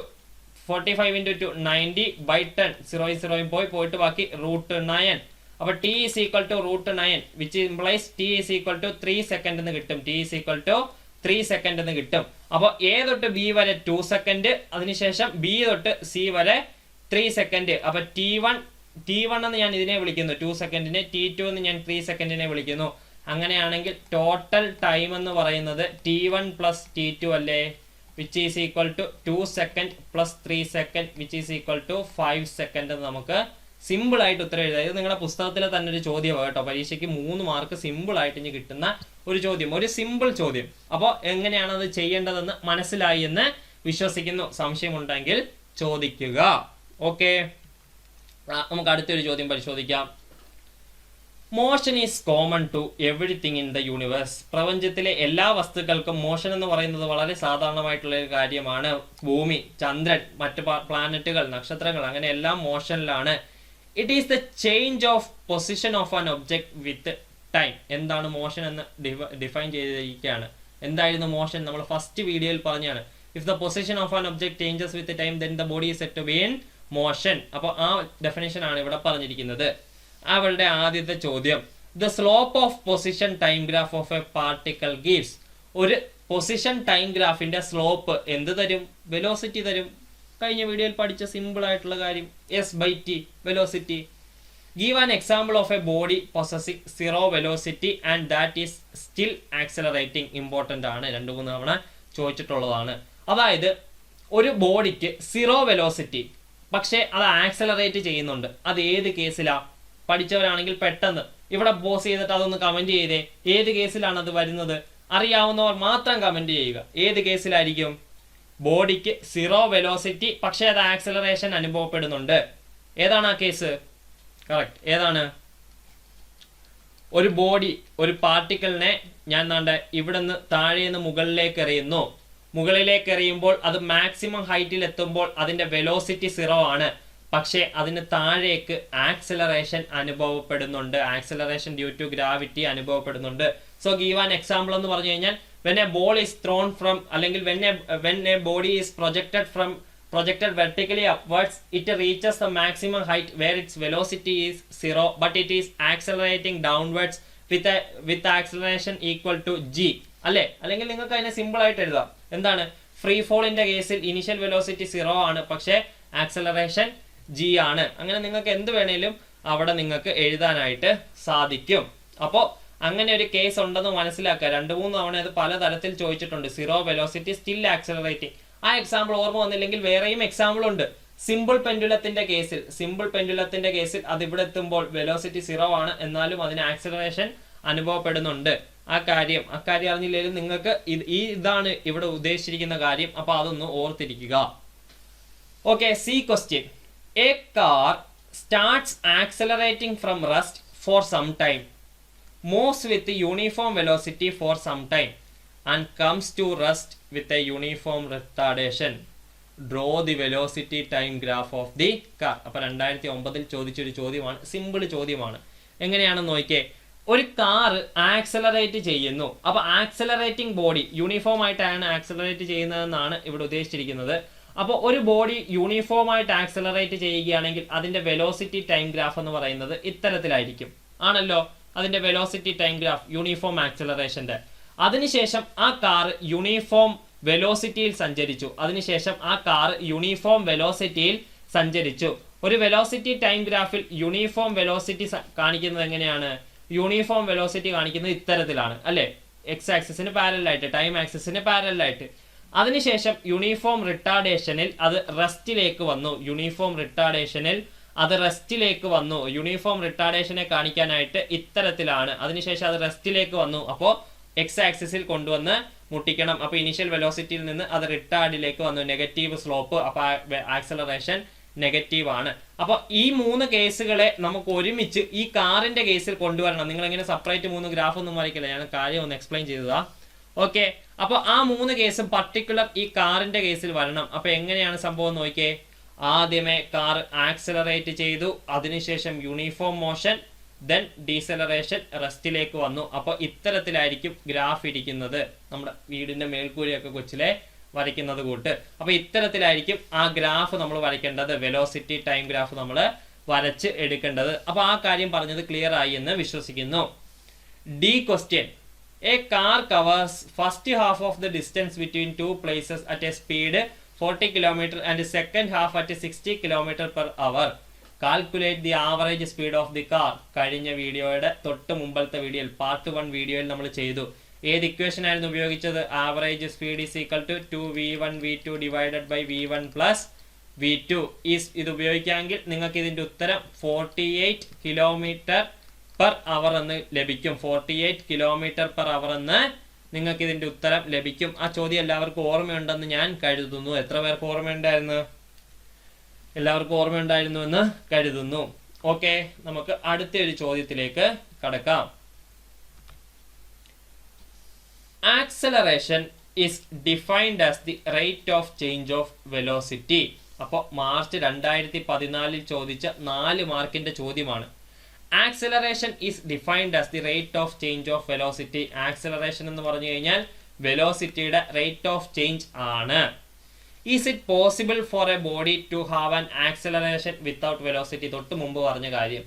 [SPEAKER 1] 45 into 2 90 by 10. 0 പോയിട്ട് ബാക്കി √9. അപ്പോൾ t is equal to √9, which implies t is equal to 3 second എന്ന് കിട്ടും. t is equal to 3 second എന്ന് കിട്ടും. അപ്പോൾ എ തൊട്ട് ബി വരെ 2 സെക്കൻഡ്, അതിനുശേഷം ബി തൊട്ട് സി വരെ 3 സെക്കൻഡ്. അപ്പോൾ T1 എന്ന് ഞാൻ ഇതിനെ വിളിക്കുന്നു 2 സെക്കൻഡിനെ, T2 എന്ന് ഞാൻ 3 സെക്കൻഡിനെ വിളിക്കുന്നു. അങ്ങനെയാണെങ്കിൽ ടോട്ടൽ ടൈം എന്ന് പറയുന്നത് T1 പ്ലസ് T2 അല്ലേ? which is equal to 2 second plus 3 second which is equal to 5 second എന്ന് നമുക്ക് സിമ്പിൾ ആയിട്ട് ഉത്തരം എഴുതാം. ഇത് നിങ്ങളുടെ പുസ്തകത്തിലെ തന്നെ ഒരു ചോദ്യമാണ് കേട്ടോ. പരീക്ഷയ്ക്ക് 3 മാർക്ക് സിമ്പിൾ ആയിട്ട് ഇനി കിട്ടുന്ന ഒരു ചോദ്യം, ഒരു സിമ്പിൾ ചോദ്യം. അപ്പോൾ എങ്ങനെയാണ് അത് ചെയ്യേണ്ടതെന്ന് മനസ്സിലായി എന്ന് വിശ്വസിക്കുന്നു. സംശയമുണ്ടെങ്കിൽ ചോദിക്കുക. ഓക്കെ, നമുക്ക് അടുത്തൊരു ചോദ്യം പരിശോധിക്കാം. Motion is common to everything in the universe. പ്രപഞ്ചത്തിലെ എല്ലാ വസ്തുക്കൾക്കും മോഷൻ എന്ന് പറയുന്നത് വളരെ സാധാരണമായിട്ടുള്ള ഒരു കാര്യമാണ്. ഭൂമി, ചന്ദ്രൻ, മറ്റ് പ്ലാനറ്റുകൾ, നക്ഷത്രങ്ങൾ, അങ്ങനെ എല്ലാം മോഷനിലാണ്. It is the change of position of an object with time. എന്താണ് മോഷൻ എന്ന് ഡിഫൈൻ ചെയ്തിരിക്കുകയാണ്. എന്തായിരുന്നു മോഷൻ? നമ്മൾ ഫസ്റ്റ് വീഡിയോയിൽ പറഞ്ഞാണ്. If the position of an object changes with time then the body is set to be in motion. അപ്പോൾ ആ definition ആണ് ഇവിടെ പറഞ്ഞിരിക്കുന്നത്. അവളുടെ ആദ്യത്തെ ചോദ്യം, the slope of position time graph of a particle gives. ഒരു പൊസിഷൻ ടൈം ഗ്രാഫിന്റെ സ്ലോപ്പ് എന്ത് തരും? വെലോസിറ്റി തരും. കഴിഞ്ഞ വീഡിയോയിൽ പഠിച്ച സിമ്പിൾ ആയിട്ടുള്ള കാര്യം, s/t velocity. Give an example of A body possessing 0 velocity and that is still accelerating. Important ആണ്, 2-3 തവണ ചോദിച്ചിട്ടുള്ളതാണ്. അതായത് ഒരു ബോഡിക്ക് 0 വെലോസിറ്റി, പക്ഷേ അത് ആക്സലറേറ്റ് ചെയ്യുന്നുണ്ട്. അത് ഏത് കേസിലാ? പഠിച്ചവരാണെങ്കിൽ പെട്ടെന്ന് ഇവിടെ പോസ് ചെയ്തിട്ട് അതൊന്ന് കമന്റ് ചെയ്തേ. ഏത് കേസിലാണ് അത് വരുന്നത്? അറിയാവുന്നവർ മാത്രം കമന്റ് ചെയ്യുക. ഏത് കേസിലായിരിക്കും? ബോഡിക്ക് 0 വെലോസിറ്റി പക്ഷേ അത് ആക്സലറേഷൻ അനുഭവപ്പെടുന്നുണ്ട്. ഏതാണ് ആ കേസ്? കറക്റ്റ്, ഏതാണ്? ഒരു ബോഡി, ഒരു പാർട്ടിക്കിളിനെ ഞാൻ ഇവിടുന്ന് താഴേന്ന് മുകളിലേക്ക് എറിയുന്നു. മുകളിലേക്ക് എറിയുമ്പോൾ അത് മാക്സിമം ഹൈറ്റിൽ എത്തുമ്പോൾ അതിന്റെ വെലോസിറ്റി 0 ആണ്. പക്ഷേ അതിന് താഴേക്ക് ആക്സിലറേഷൻ അനുഭവപ്പെടുന്നുണ്ട്. ആക്സിലറേഷൻ ഡ്യൂ ടു ഗ്രാവിറ്റി അനുഭവപ്പെടുന്നുണ്ട്. സോ ഗീവ് ആൻ എക്സാമ്പിൾ എന്ന് പറഞ്ഞു കഴിഞ്ഞാൽ, when a ball is thrown from, അല്ലെങ്കിൽ when a body is projected from projected vertically upwards, it reaches the maximum height where its velocity is 0, but it is accelerating downwards with acceleration equal to g. അല്ലേ? അല്ലെങ്കിൽ നിങ്ങൾക്ക് അതിനെ simple ആയിട്ട് എഴുതാം. എന്താണ്? Free ഫോളിന്റെ കേസിൽ initial velocity 0 ആണ്, പക്ഷേ ആക്സലറേഷൻ g ആണ്. അങ്ങനെ നിങ്ങൾക്ക് എന്ത് വേണേലും അവിടെ നിങ്ങൾക്ക് എഴുതാനായിട്ട് സാധിക്കും. അപ്പോൾ അങ്ങനെ ഒരു കേസ് ഉണ്ടെന്ന് മനസ്സിലാക്കുക. 2-3 തവണ അത് പല തരത്തിൽ ചോദിച്ചിട്ടുണ്ട്. 0 വെലോസിറ്റി സ്റ്റിൽ ആക്സലറേറ്റിംഗ്. ആ എക്സാമ്പിൾ ഓർമ്മ വന്നില്ലെങ്കിൽ വേറെയും എക്സാമ്പിൾ ഉണ്ട്. സിമ്പിൾ പെൻഡുലത്തിന്റെ കേസിൽ അത് ഇവിടെ എത്തുമ്പോൾ വെലോസിറ്റി 0 ആണ്, എന്നാലും അതിന് ആക്സലറേഷൻ അനുഭവപ്പെടുന്നുണ്ട്. അക്കാര്യം അറിഞ്ഞില്ലെങ്കിലും നിങ്ങൾക്ക് ഇതാണ് ഇവിടെ ഉദ്ദേശിച്ചിരിക്കുന്ന കാര്യം. അപ്പൊ അതൊന്ന് ഓർത്തിരിക്കുക. Okay, C question. A car starts accelerating from rest for some time, moves with uniform velocity for some time and comes to rest with a uniform retardation. Draw the velocity time graph of the car. അപ്പോൾ 2009 ചോദിച്ചൊരു ചോദ്യമാണ്, simple ചോദ്യമാണ്. എങ്ങനെയാണെന്ന് നോക്കിയേ. ഒരു car accelerate ചെയ്യുന്നു. അപ്പോൾ accelerating body uniform ആയിട്ടാണ് ആക്സലറേറ്റ് ചെയ്യുന്നതെന്നാണ് ഇവിടെ ഉദ്ദേശിച്ചിരിക്കുന്നത്. അപ്പോൾ ഒരു ബോഡി യൂണിഫോം ആയിട്ട് ആക്സലറേറ്റ് ചെയ്യുകയാണെങ്കിൽ അതിന്റെ വെലോസിറ്റി ടൈം ഗ്രാഫ് എന്ന് പറയുന്നത് ഇത്തരത്തിലായിരിക്കും. ആണല്ലോ അതിന്റെ വെലോസിറ്റി ടൈം ഗ്രാഫ് യൂണിഫോം ആക്സലറേഷന്റെ. അതിനുശേഷം ആ കാർ യൂണിഫോം വെലോസിറ്റിയിൽ സഞ്ചരിച്ചു. ഒരു വെലോസിറ്റി ടൈം ഗ്രാഫിൽ യൂണിഫോം വെലോസിറ്റി കാണിക്കുന്നത് എങ്ങനെയാണ്? യൂണിഫോം വെലോസിറ്റി കാണിക്കുന്നത് ഇത്തരത്തിലാണ്, അല്ലെ? എക്സ് ആക്സിസിന് പാരലായിട്ട്, ടൈം ആക്സിസിന് പാരലായിട്ട്. അതിനുശേഷം യൂണിഫോം റിട്ടാർഡേഷനിൽ അത് റെസ്റ്റിലേക്ക് വന്നു. യൂണിഫോം റിട്ടാർഡേഷനെ കാണിക്കാനായിട്ട് ഇത്തരത്തിലാണ്. അതിനുശേഷം അത് റെസ്റ്റിലേക്ക് വന്നു. അപ്പോൾ എക്സ് ആക്സിസിൽ കൊണ്ടുവന്ന് മുട്ടിക്കണം. അപ്പോൾ ഇനീഷ്യൽ വെലോസിറ്റിയിൽ നിന്ന് അത് റിട്ടാർഡിലേക്ക് വന്നു, നെഗറ്റീവ് സ്ലോപ്പ്. അപ്പോൾ ആക്സലറേഷൻ നെഗറ്റീവ് ആണ്. അപ്പോൾ ഈ 3 കേസുകളെ നമുക്ക് ഒരുമിച്ച് ഈ കാറിന്റെ കേസിൽ കൊണ്ടുവരണം. നിങ്ങൾ എങ്ങനെ സെപ്പറേറ്റ് 3 ഗ്രാഫ് ഒന്നും വരയ്ക്കില്ല, ഞാൻ കാര്യം ഒന്ന് എക്സ്പ്ലെയിൻ ചെയ്തതാ. ഓക്കെ, അപ്പോൾ ആ 3 കേസും പർട്ടിക്കുലർ ഈ കാറിന്റെ കേസിൽ വരണം. അപ്പോൾ എങ്ങനെയാണ് സംഭവം നോക്കിയേ. ആദ്യമേ കാർ ആക്സലറേറ്റ് ചെയ്തു, അതിനുശേഷം യൂണിഫോം മോഷൻ, ദെൻ ഡീസലറേഷൻ, റെസ്റ്റിലേക്ക് വന്നു. അപ്പോൾ ഇത്തരത്തിലായിരിക്കും ഗ്രാഫ് ഇരിക്കുന്നത്, നമ്മുടെ വീടിന്റെ മേൽക്കൂരയൊക്കെ കൊച്ചിലെ വരയ്ക്കുന്നത് കൂട്ട്. അപ്പോൾ ഇത്തരത്തിലായിരിക്കും ആ ഗ്രാഫ് നമ്മൾ വരയ്ക്കേണ്ടത്, വെലോസിറ്റി ടൈം ഗ്രാഫ് നമ്മൾ വരച്ച് എടുക്കേണ്ടത്. അപ്പോൾ ആ കാര്യം പറഞ്ഞത് ക്ലിയർ ആയി എന്ന് വിശ്വസിക്കുന്നു. D question. A car covers first half of the distance between 2 places at A speed 40 km and second half at 60 km per hour. Calculate the average speed of the car. കഴിഞ്ഞ വീഡിയോയുടെ തൊട്ട് മുമ്പത്തെ വീഡിയോയിൽ part 1 വീഡിയോയിൽ നമ്മൾ ചെയ്തു. ഏത് equation ആയിരുന്നു ഉപയോഗിച്ചത്? Average speed is equal to 2v1 v2 divided by v1 plus v2. ഇത് ഉപയോഗിക്കാമെങ്കിൽ നിങ്ങൾക്ക് ഇതിന്റെ ഉത്തരം 48 km per hour എന്ന് ലഭിക്കും. 48 km per hour എന്ന് നിങ്ങൾക്ക് ഇതിന്റെ ഉത്തരം ലഭിക്കും. ആ ചോദ്യം എല്ലാവർക്കും ഓർമ്മയുണ്ടെന്ന് ഞാൻ കരുതുന്നു. എത്ര പേർക്ക് ഓർമ്മയുണ്ടായിരുന്നു? എല്ലാവർക്കും ഓർമ്മയുണ്ടായിരുന്നു എന്ന് കരുതുന്നു. ഓക്കെ, നമുക്ക് അടുത്ത ഒരു ചോദ്യത്തിലേക്ക് കടക്കാം. Acceleration is defined as the rate of change of velocity. അപ്പോൾ മാർച്ച് 2014 ചോദിച്ച 4 മാർക്കിന്റെ ചോദ്യമാണ്. Acceleration is defined as the rate of change of velocity. Acceleration എന്ന് പറഞ്ഞു കഴിഞ്ഞാൽ വെലോസിറ്റിയുടെ റേറ്റ് ഓഫ് ചേഞ്ച് ആണ്. Is it possible for a body to have an acceleration without velocity? തൊട്ട് മുമ്പ് പറഞ്ഞ കാര്യം.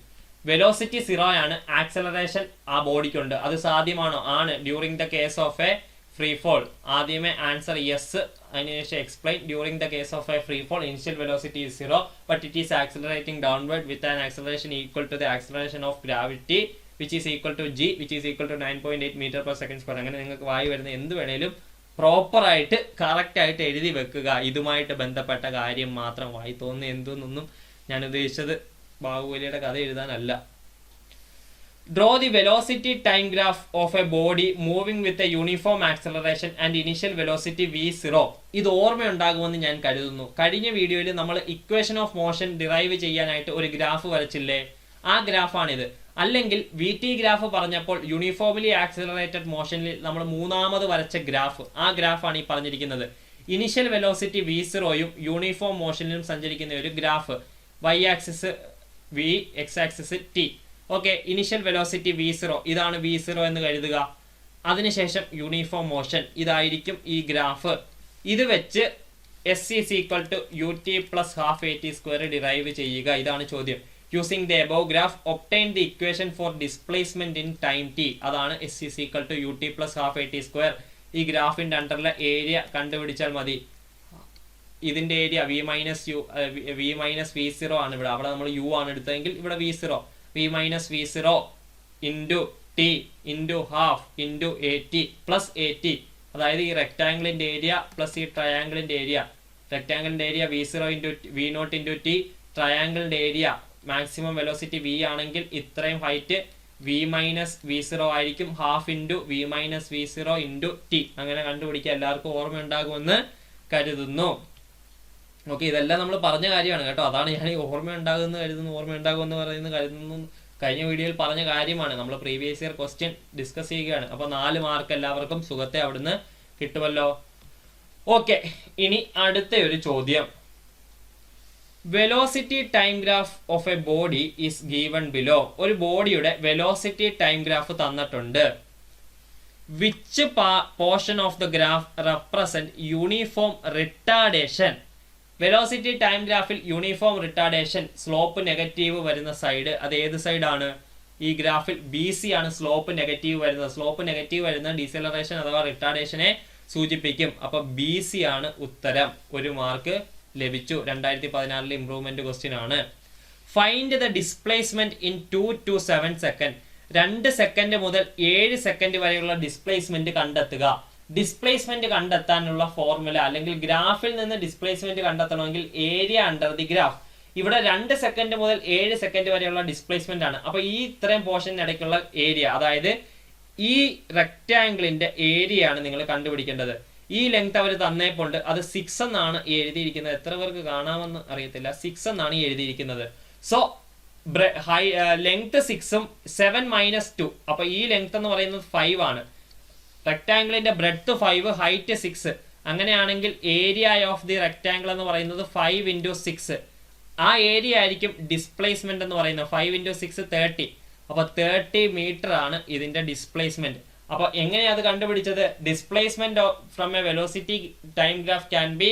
[SPEAKER 1] വെലോസിറ്റി 0 ആണ്, ആക്സലറേഷൻ ആ ബോഡിക്കുണ്ട്. അത് സാധ്യമാണോ? ആണ്. During the case of a free fall. ആദ്യമേ ആൻസർ യെസ്, അതിനുശേഷം explain. During the case of a free fall initial velocity is 0 but it is accelerating downward with an acceleration equal to the acceleration of gravity which is equal to g which is equal to 9.8 meter per second square. അങ്ങനെ നിങ്ങൾക്ക് വായി വരുന്ന എന്ത് വേണേലും proper ആയിട്ട് correct ആയിട്ട് എഴുതി വെക്കുക. ഇതുമായിട്ട് ബന്ധപ്പെട്ട കാര്യം മാത്രം. വായി തോന്നുന്ന എന്തെന്നൊന്നും ഞാൻ ഉദ്ദേശിച്ചത് ബാഹുബലിയുടെ കഥ എഴുതാനല്ല. Draw the velocity time graph of a body moving with a uniform acceleration and initial velocity v0. ഇത് ഓർമ്മയുണ്ടാകുമെന്ന് ഞാൻ കരുതുന്നു. കഴിഞ്ഞ വീഡിയോയിൽ നമ്മൾ ഇക്വേഷൻ ഓഫ് മോഷൻ ഡിറൈവ് ചെയ്യാനായിട്ട് ഒരു ഗ്രാഫ് വരച്ചില്ലേ? ആ ഗ്രാഫാണിത്. അല്ലെങ്കിൽ വി ടി ഗ്രാഫ് പറഞ്ഞപ്പോൾ യൂണിഫോംലി ആക്സിലറേറ്റഡ് മോഷനിൽ നമ്മൾ 3ാമത് വരച്ച ഗ്രാഫ്, ആ ഗ്രാഫാണ് ഈ പറഞ്ഞിരിക്കുന്നത്. ഇനിഷ്യൽ വെലോസിറ്റി v0യും യൂണിഫോം മോഷനിലും സഞ്ചരിക്കുന്ന ഒരു graph. y axis v, x axis t. Okay, initial velocity v0, ഇതാണ് v0 എന്ന് കരുതുക. അതിനുശേഷം യൂണിഫോം മോഷൻ, ഇതായിരിക്കും ഈ ഗ്രാഫ്. ഇത് വെച്ച് S is equal to U T plus half A T square derive ചെയ്യുക. ഇതാണ് ചോദ്യം. Using the above graph obtain the equation for displacement in time T. അതാണ് S is equal to U T plus half A T square. ഈ ഗ്രാഫിന്റെ അണ്ടറിലെ area കണ്ടുപിടിച്ചാൽ മതി. ഇതിന്റെ area V minus V zero ആണ് ഇവിടെ. അവിടെ നമ്മൾ യു ആണ് എടുത്തതെങ്കിൽ ഇവിടെ V zero. V minus V zero into T into half into A T plus A T. അതായത് ഈ റെക്ടാംഗിളിന്റെ ഏരിയ പ്ലസ് ഈ ട്രയാംഗിളിന്റെ ഏരിയ. റെക്ടാംഗിളിന്റെ area V zero into V not into T. ട്രയാംഗിളിന്റെ ഏരിയ മാക്സിമം വെലോസിറ്റി വി ആണെങ്കിൽ ഇത്രയും height V minus V zero ആയിരിക്കും. Half into V minus V zero into T. അങ്ങനെ കണ്ടുപിടിക്കുക. എല്ലാവർക്കും ഓർമ്മയുണ്ടാകുമെന്ന് കരുതുന്നു. ഓക്കെ, ഇതെല്ലാം നമ്മൾ പറഞ്ഞ കാര്യമാണ് കേട്ടോ. അതാണ് ഞാൻ ഓർമ്മയുണ്ടാകുമെന്ന് കരുതുന്നു. കഴിഞ്ഞ വീഡിയോയിൽ പറഞ്ഞ കാര്യമാണ്. നമ്മൾ പ്രീവിയസ് ഇയർ ക്വസ്റ്റ്യൻ ഡിസ്കസ് ചെയ്യുകയാണ്. അപ്പോൾ 4 മാർക്ക് എല്ലാവർക്കും സുഖത്തെ അവിടുന്ന് കിട്ടുമല്ലോ. ഓക്കെ, ഇനി അടുത്ത ഒരു ചോദ്യം. Velocity time graph of A body is given below. ഒരു ബോഡിയുടെ വെലോസിറ്റി ടൈം ഗ്രാഫ് തന്നിട്ടുണ്ട്. Which portion of the graph represent uniform retardation. Velocity time ഗ്രാഫിൽ യൂണിഫോം റിട്ടാർഡേഷൻ, സ്ലോപ്പ് നെഗറ്റീവ് വരുന്ന സൈഡ്, അത് ഏത് സൈഡാണ്? ഈ ഗ്രാഫിൽ ബി സി ആണ് സ്ലോപ്പ് നെഗറ്റീവ് വരുന്നത്. സ്ലോപ്പ് നെഗറ്റീവ് വരുന്ന ഡീസലറേഷൻ അഥവാ റിട്ടാർഡേഷനെ സൂചിപ്പിക്കും. അപ്പൊ ബി സി ആണ് ഉത്തരം. 1 മാർക്ക് ലഭിച്ചു. 2014 ഇംപ്രൂവ്മെന്റ് ക്വസ്റ്റ്യൻ ആണ്. Find the displacement in 2 to 7 second. 2 second മുതൽ 7 സെക്കൻഡ് വരെയുള്ള ഡിസ്പ്ലേസ്മെന്റ് കണ്ടെത്തുക. ഡിസ്പ്ലേസ്മെന്റ് കണ്ടെത്താനുള്ള ഫോർമുല, അല്ലെങ്കിൽ ഗ്രാഫിൽ നിന്ന് ഡിസ്പ്ലേസ്മെന്റ് കണ്ടെത്തണമെങ്കിൽ ഏരിയ അണ്ടർ ദി ഗ്രാഫ്. ഇവിടെ 2 സെക്കൻഡ് മുതൽ 7 സെക്കൻഡ് വരെയുള്ള ഡിസ്പ്ലേസ്മെന്റ് ആണ്. അപ്പൊ ഈ ഇത്രയും പോർഷന് ഇടയ്ക്കുള്ള ഏരിയ, അതായത് ഈ റെക്ടാംഗിളിന്റെ ഏരിയ ആണ് നിങ്ങൾ കണ്ടുപിടിക്കേണ്ടത്. ഈ ലെങ്ത് അവർ തന്നേപ്പോണ്ട് അത് 6 എന്നാണ് എഴുതിയിരിക്കുന്നത്. എത്ര പേർക്ക് കാണാമെന്ന് അറിയത്തില്ല. 6 എന്നാണ് എഴുതിയിരിക്കുന്നത്. സോ ലെങ്ത് 6ഉം 7 മൈനസ് 2. അപ്പൊ ഈ ലെങ്ത് എന്ന് പറയുന്നത് 5 ആണ്. റെക്ടാംഗിളിന്റെ ബ്രെഡ്ത്ത് 5, ഹൈറ്റ് 6. അങ്ങനെയാണെങ്കിൽ ഏരിയ ഓഫ് ദി റെക്ടാംഗിൾ എന്ന് പറയുന്നത് 5 ഇൻറ്റു 6. ആ ഏരിയ ആയിരിക്കും ഡിസ്പ്ലേസ്മെന്റ് എന്ന് പറയുന്നത്. 5 ഇൻറ്റു 6 30. അപ്പൊ 30 മീറ്റർ ആണ് ഇതിന്റെ ഡിസ്പ്ലേസ്മെന്റ്. അപ്പൊ എങ്ങനെയാ അത് കണ്ടുപിടിച്ചത്? Displacement from a velocity time graph can be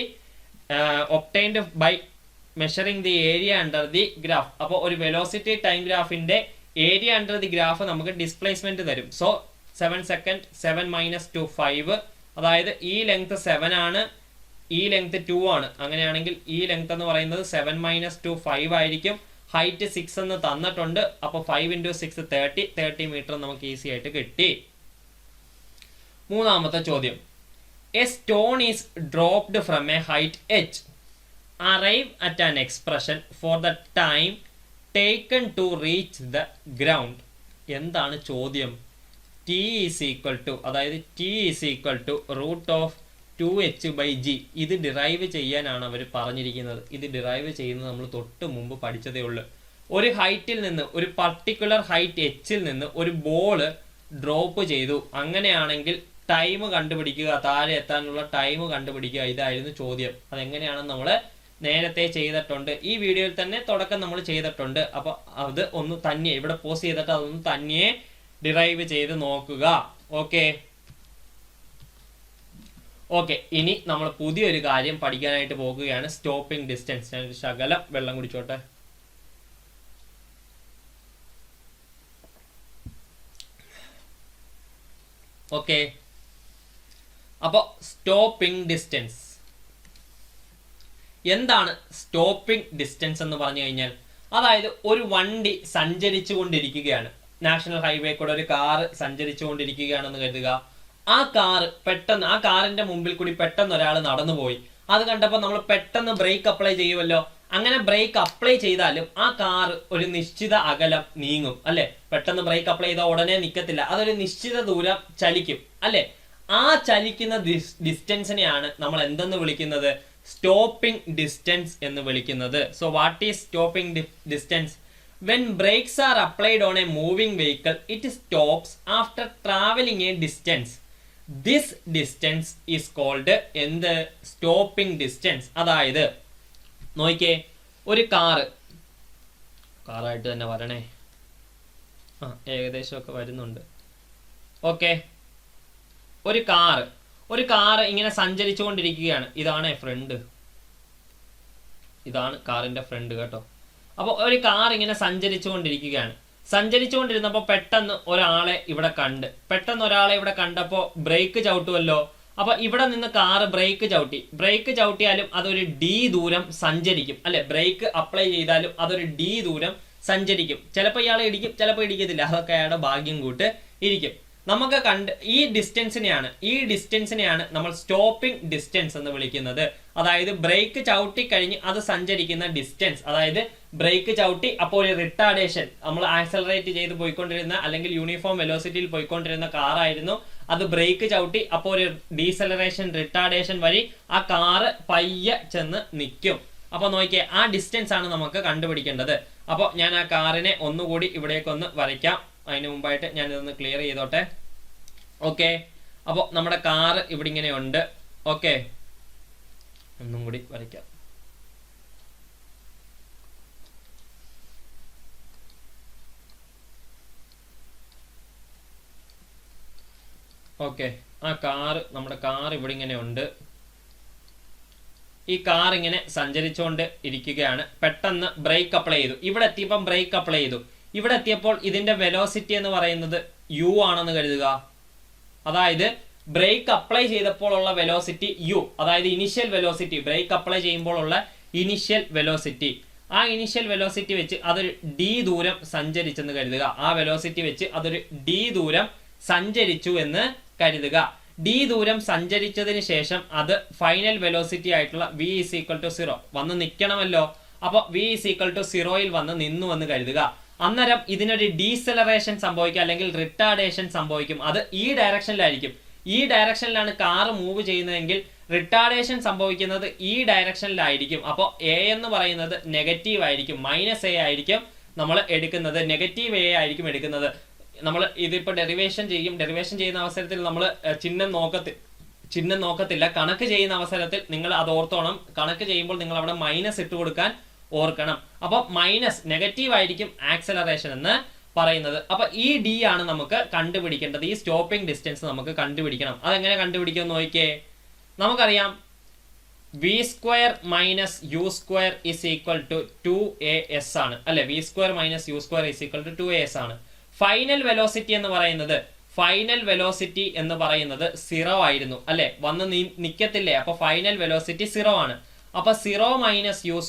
[SPEAKER 1] obtained by measuring the area under the graph. അപ്പോൾ ഒരു വെലോസിറ്റി ടൈം ഗ്രാഫിന്റെ ഏരിയ അണ്ടർ ദി ഗ്രാഫ് നമുക്ക് ഡിസ്പ്ലേസ്മെന്റ് തരും. So 7 second 7 minus 2 5. അതായത് ഈ ലെങ്ത് 7 ആണ്, ഈ ലെങ്ത് 2 ആണ്. അങ്ങനെയാണെങ്കിൽ ഈ ലെങ്ത് എന്ന് പറയുന്നത് 7 മൈനസ് 2 5 ആയിരിക്കും. ഹൈറ്റ് 6 എന്ന് തന്നിട്ടുണ്ട്. അപ്പൊ 5 ഇൻറ്റു 6 30 മീറ്റർ നമുക്ക് ഈസി ആയിട്ട് കിട്ടി. മൂന്നാമത്തെ ചോദ്യം. A stone is dropped from A height h. Arrive at an expression for the time taken to reach the ground. എന്താണ് ചോദ്യം? t is equal to, അതായത് t is equal to root of 2h/g. ഇത് derive ചെയ്യാനാണ് അവർ പറഞ്ഞിരിക്കുന്നത്. ഇത് derive ചെയ്യുന്നത് നമ്മൾ തൊട്ട് മുമ്പ് പഠിച്ചതേ ഉള്ളൂ. ഒരു ഹൈറ്റിൽ നിന്ന്, ഒരു പർട്ടിക്കുലർ ഹൈറ്റ് എച്ചിൽ നിന്ന് ഒരു ബോള് ഡ്രോപ്പ് ചെയ്തു. അങ്ങനെയാണെങ്കിൽ ടൈം കണ്ടുപിടിക്കുക, താഴെ എത്താനുള്ള ടൈം കണ്ടുപിടിക്കുക. ഇതായിരുന്നു ചോദ്യം. അതെങ്ങനെയാണെന്ന് നമ്മൾ നേരത്തെ ചെയ്തിട്ടുണ്ട്. ഈ വീഡിയോയിൽ തന്നെ തുടക്കം നമ്മൾ ചെയ്തിട്ടുണ്ട്. അപ്പൊ അത് ഒന്ന് തന്നെ ഇവിടെ പോസ് ചെയ്തിട്ട് അതൊന്ന് തന്നെ ഡിറൈവ് ചെയ്ത് നോക്കുക. ഓക്കെ, ഇനി നമ്മൾ പുതിയൊരു കാര്യം പഠിക്കാനായിട്ട് പോകുകയാണ്. Stopping distance. ഞാൻ ഒരു ശകലം വെള്ളം കുടിച്ചോട്ടെ. ഓക്കെ, അപ്പൊ സ്റ്റോപ്പിംഗ് ഡിസ്റ്റൻസ് എന്താണ്? സ്റ്റോപ്പിംഗ് ഡിസ്റ്റൻസ് എന്ന് പറഞ്ഞു കഴിഞ്ഞാൽ, അതായത് ഒരു വണ്ടി സഞ്ചരിച്ചു കൊണ്ടിരിക്കുകയാണ്. നാഷണൽ ഹൈവേ കൂടെ ഒരു കാറ് സഞ്ചരിച്ചു കൊണ്ടിരിക്കുകയാണെന്ന് കരുതുക. ആ കാറ് പെട്ടെന്ന്, ആ കാറിന്റെ മുമ്പിൽ കൂടി പെട്ടെന്ന് ഒരാൾ നടന്നുപോയി. അത് കണ്ടപ്പോൾ നമ്മൾ പെട്ടെന്ന് ബ്രേക്ക് അപ്ലൈ ചെയ്യുമല്ലോ. അങ്ങനെ ബ്രേക്ക് അപ്ലൈ ചെയ്താലും ആ കാറ് ഒരു നിശ്ചിത അകലം നീങ്ങും അല്ലെ. പെട്ടെന്ന് ബ്രേക്ക് അപ്ലൈ ചെയ്താൽ ഉടനെ നിൽക്കത്തില്ല. അതൊരു നിശ്ചിത ദൂരം ചലിക്കും അല്ലെ. ആ ചലിക്കുന്ന ഡിസ്റ്റൻസിനെയാണ് നമ്മൾ എന്തെന്ന് വിളിക്കുന്നത്? സ്റ്റോപ്പിംഗ് ഡിസ്റ്റൻസ് എന്ന് വിളിക്കുന്നത്. So what is stopping distance? When brakes are applied on a moving vehicle, it stops after traveling a distance. This distance is called എന്ത്? Stopping distance. അതായത് നോക്കിയേ, ഒരു കാറായിട്ട് തന്നെ വരണേ. ഏകദേശമൊക്കെ വരുന്നുണ്ട്. ഓക്കെ, ഒരു കാറ് ഇങ്ങനെ സഞ്ചരിച്ചു കൊണ്ടിരിക്കുകയാണ്. ഇതാണ് ഫ്രണ്ട്. ഇതാണ് കാറിന്റെ ഫ്രണ്ട് കേട്ടോ. അപ്പോൾ ഒരു കാർ ഇങ്ങനെ സഞ്ചരിച്ചുകൊണ്ടിരിക്കുകയാണ്. സഞ്ചരിച്ചുകൊണ്ടിരുന്നപ്പോൾ പെട്ടെന്ന് ഒരാളെ ഇവിടെ കണ്ടപ്പോൾ ബ്രേക്ക് ചവിട്ടുമല്ലോ. അപ്പൊ ഇവിടെ നിന്ന് കാറ് ബ്രേക്ക് ചവിട്ടിയാലും അതൊരു ഡി ദൂരം സഞ്ചരിക്കും അല്ലെ. ബ്രേക്ക് അപ്ലൈ ചെയ്താലും അതൊരു ഡി ദൂരം സഞ്ചരിക്കും. ചിലപ്പോൾ ഇയാളെ ഇടിക്കും, ചിലപ്പോൾ ഇടിക്കത്തില്ല. അതൊക്കെ അയാളുടെ ഭാഗ്യം കൂട്ട് ഇരിക്കും. നമുക്ക് ഈ ഡിസ്റ്റൻസിനെയാണ് നമ്മൾ സ്റ്റോപ്പിംഗ് ഡിസ്റ്റൻസ് എന്ന് വിളിക്കുന്നത്. അതായത് ബ്രേക്ക് ചവിട്ടി കഴിഞ്ഞ് അത് സഞ്ചരിക്കുന്ന ഡിസ്റ്റൻസ്. അതായത് ബ്രേക്ക് ചവിട്ടി അപ്പോൾ ഒരു റിട്ടാർഡേഷൻ, നമ്മൾ ആക്സലറേറ്റ് ചെയ്ത് പോയിക്കൊണ്ടിരുന്ന അല്ലെങ്കിൽ യൂണിഫോം വെലോസിറ്റിയിൽ പോയിക്കൊണ്ടിരുന്ന കാറായിരുന്നു. അത് ബ്രേക്ക് ചവിട്ടി അപ്പോൾ ഒരു ഡീസലറേഷൻ റിട്ടാർഡേഷൻ വഴി ആ കാറ് പയ്യെ ചെന്ന് നിൽക്കും. അപ്പൊ നോക്കിയേ, ആ ഡിസ്റ്റൻസ് ആണ് നമുക്ക് കണ്ടുപിടിക്കേണ്ടത്. അപ്പോൾ ഞാൻ ആ കാറിനെ ഒന്നുകൂടി ഇവിടേക്കൊന്ന് വരയ്ക്കാം. അതിന് മുമ്പായിട്ട് ഞാൻ ഇതൊന്ന് ക്ലിയർ ചെയ്തോട്ടെ. ഓക്കെ, അപ്പോൾ നമ്മുടെ കാറ് ഇവിടെ ഇങ്ങനെ ഉണ്ട്. ഓക്കെ, ഒന്നും കൂടി വരയ്ക്കാം. ഓക്കെ, നമ്മുടെ കാർ ഇവിടെ ഇങ്ങനെ ഉണ്ട്. ഈ കാർ ഇങ്ങനെ സഞ്ചരിച്ചുകൊണ്ട് ഇരിക്കുകയാണ്. പെട്ടെന്ന് ബ്രേക്ക് അപ്ലൈ ചെയ്തു. ഇവിടെ എത്തിയപ്പോൾ ബ്രേക്ക് അപ്ലൈ ചെയ്തു. ഇവിടെ എത്തിയപ്പോൾ ഇതിന്റെ വെലോസിറ്റി എന്ന് പറയുന്നത് യു ആണെന്ന് കരുതുക. അതായത് ബ്രേക്ക് അപ്ലൈ ചെയ്തപ്പോൾ ഉള്ള വെലോസിറ്റി യു, അതായത് ഇനിഷ്യൽ വെലോസിറ്റി, ബ്രേക്ക് അപ്ലൈ ചെയ്യുമ്പോൾ ഉള്ള ഇനിഷ്യൽ വെലോസിറ്റി. ആ ഇനിഷ്യൽ വെലോസിറ്റി വെച്ച് അതൊരു ഡി ദൂരം സഞ്ചരിച്ചെന്ന് കരുതുക. ആ വെലോസിറ്റി വെച്ച് അതൊരു ഡി ദൂരം സഞ്ചരിച്ചു എന്ന് കരുതുക. ഡി ദൂരം സഞ്ചരിച്ചതിന് ശേഷം അത് ഫൈനൽ വെലോസിറ്റി ആയിട്ടുള്ള v is equal to 0 വന്ന് നിൽക്കണമല്ലോ. അപ്പൊ v is equal to 0 വന്ന് നിന്നു എന്ന് കരുതുക. അന്നേരം ഇതിനൊരു ഡീസലറേഷൻ സംഭവിക്കും അല്ലെങ്കിൽ റിട്ടാർഡേഷൻ സംഭവിക്കും. അത് ഈ ഡയറക്ഷനിലായിരിക്കും. ഈ ഡയറക്ഷനിലാണ് കാർ മൂവ് ചെയ്യുന്നതെങ്കിൽ റിട്ടാർഡേഷൻ സംഭവിക്കുന്നത് ഈ ഡയറക്ഷനിലായിരിക്കും. അപ്പോൾ എ എന്ന് പറയുന്നത് നെഗറ്റീവ് ആയിരിക്കും, -a ആയിരിക്കും നമ്മൾ എടുക്കുന്നത്, നെഗറ്റീവ് a ആയിരിക്കും എടുക്കുന്നത്. നമ്മൾ ഇതിപ്പോൾ ഡെറിവേഷൻ ചെയ്യുന്ന അവസരത്തിൽ നമ്മൾ ചിഹ്നം നോക്കത്തില്ല. കണക്ക് ചെയ്യുന്ന അവസരത്തിൽ നിങ്ങൾ അത് ഓർത്തോണം. കണക്ക് ചെയ്യുമ്പോൾ നിങ്ങൾ അവിടെ മൈനസ് ഇട്ട് കൊടുക്കാൻ ഓർക്കണം. അപ്പൊ നെഗറ്റീവ് ആയിരിക്കും ആക്സലറേഷൻ എന്ന് പറയുന്നത്. അപ്പൊ ഈ ഡി ആണ് നമുക്ക് കണ്ടുപിടിക്കേണ്ടത്. ഈ സ്റ്റോപ്പിംഗ് ഡിസ്റ്റൻസ് നമുക്ക് കണ്ടുപിടിക്കണം. അതെങ്ങനെ കണ്ടുപിടിക്കും നോക്കിയേ. നമുക്കറിയാം v² - u² is equal to 2as ആണ് അല്ലെ. v² - u² is equal to 2as ആണ്. ഫൈനൽ വെലോസിറ്റി എന്ന് പറയുന്നത് 0 ആയിരുന്നു അല്ലെ. വന്ന് നിക്കത്തില്ലേ. അപ്പൊ ഫൈനൽ വെലോസിറ്റി 0 ആണ്. അപ്പൊ 0 - u²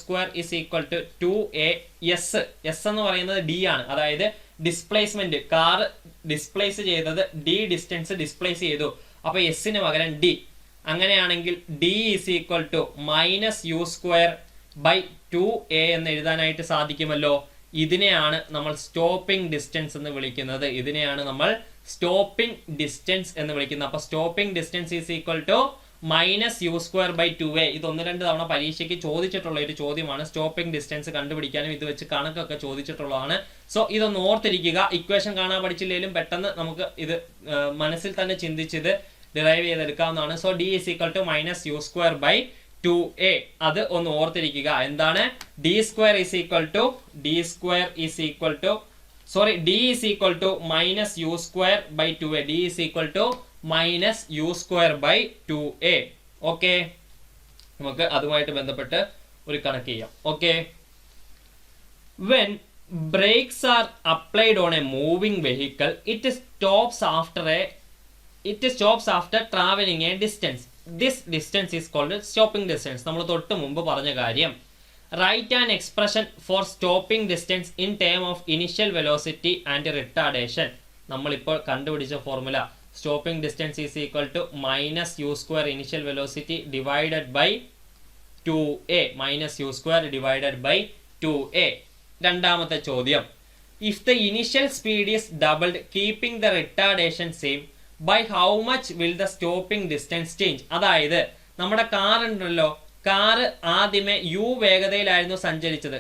[SPEAKER 1] is equal to 2as. S എന്ന് പറയുന്നത് ഡി ആണ്. അതായത് ഡിസ്പ്ലേസ്മെന്റ്, കാർ ഡിസ്പ്ലേസ് ചെയ്തത് ഡി ഡിസ്റ്റൻസ് ഡിസ്പ്ലേസ് ചെയ്തു. അപ്പൊ എസിന് പകരം ഡി. അങ്ങനെയാണെങ്കിൽ D is equal to -u²/2a എന്ന് എഴുതാനായിട്ട് സാധിക്കുമല്ലോ. ഇതിനെയാണ് നമ്മൾ സ്റ്റോപ്പിംഗ് ഡിസ്റ്റൻസ് എന്ന് വിളിക്കുന്നത്. അപ്പൊ stopping distance is equal to -u²/2a. ഇത് 1-2 തവണ പരീക്ഷയ്ക്ക് ചോദിച്ചിട്ടുള്ള ഒരു ചോദ്യമാണ്. സ്റ്റോപ്പിംഗ് ഡിസ്റ്റൻസ് കണ്ടുപിടിക്കാനും ഇത് വെച്ച് കണക്കൊക്കെ ചോദിച്ചിട്ടുള്ളതാണ്. സോ ഇതൊന്ന് ഓർത്തിരിക്കുക. ഇക്വേഷൻ കാണാൻ പഠിച്ചില്ലെങ്കിലും പെട്ടെന്ന് നമുക്ക് ഇത് മനസ്സിൽ തന്നെ ചിന്തിച്ചത് ഡിറൈവ് ചെയ്തെടുക്കാവുന്നതാണ്. So d is equal to -u²/2a. അത് ഒന്ന് ഓർത്തിരിക്കുക. എന്താണ് d is equal to -u²/2a. d is equal to -u²/2a. Okay, നമുക്ക് അതുമായിട്ട് ബന്ധപ്പെട്ട് ഒരു കണക്ക് ചെയ്യാം. Okay, when brakes are applied on a moving vehicle, it stops after traveling a distance. This distance is called stopping distance. നമ്മൾ തൊട്ട് മുമ്പ് പറഞ്ഞ കാര്യം. Write an expression for stopping distance in term of initial velocity and retardation. നമ്മളിപ്പോൾ കണ്ടുപിടിച്ച formula stopping distance is equal to -u² initial velocity divided by 2a. -u² divided by 2a. രണ്ടാമത്തെ ചോദ്യം. If the initial speed is doubled keeping the retardation same, by how much will the stopping distance change? അതായത് നമ്മുടെ car ഉണ്ടല്ലോ, car ആദ്യമേ U വേഗതയിലായിരുന്നു സഞ്ചരിച്ചത്.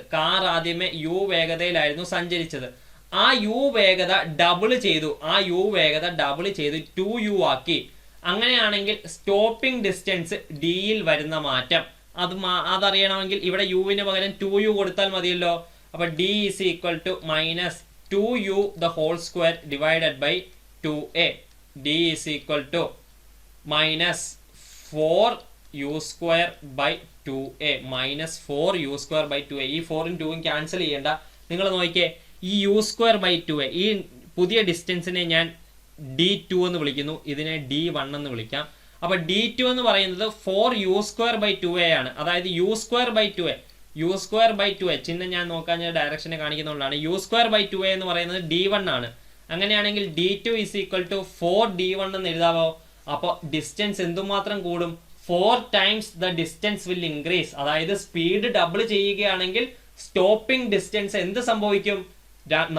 [SPEAKER 1] ആ U വേഗത double ചെയ്തു. 2u ആക്കി. അങ്ങനെയാണെങ്കിൽ സ്റ്റോപ്പിംഗ് ഡിസ്റ്റൻസ് ഡിയിൽ വരുന്ന മാറ്റം അതറിയണമെങ്കിൽ ഇവിടെ യുവിന് പകരം 2u കൊടുത്താൽ മതിയല്ലോ. അപ്പൊ d is equal to -2u the whole square divided by 2a. d is equal to -4u² by 2a minus 4u²/2a. ഈ 4ഉം 2ഉം ക്യാൻസൽ ചെയ്യേണ്ട. നിങ്ങൾ നോക്കിയേ, ഈ u²/2a ഈ പുതിയ ഡിസ്റ്റൻസിനെ ഞാൻ d2 എന്ന് വിളിക്കുന്നു, ഇതിനെ d1 എന്ന് വിളിക്കാം. അപ്പൊ d2 എന്ന് പറയുന്നത് 4u²/2a ആണ്. അതായത് u²/2a ചിഹ്നം ഞാൻ നോക്കാൻ ഞാൻ ഡയറക്ഷനെ കാണിക്കുന്നതുകൊണ്ടാണ്. u²/2a എന്ന് പറയുന്നത് d1 ആണ്. അങ്ങനെയാണെങ്കിൽ d2 is equal to 4d1 എന്ന് എഴുതാവോ? അപ്പോൾ ഡിസ്റ്റൻസ് എന്തുമാത്രം കൂടും? 4 times the distance will increase. അതായത് സ്പീഡ് ഡബിൾ ചെയ്യുകയാണെങ്കിൽ സ്റ്റോപ്പിംഗ് ഡിസ്റ്റൻസ് എന്ത് സംഭവിക്കും?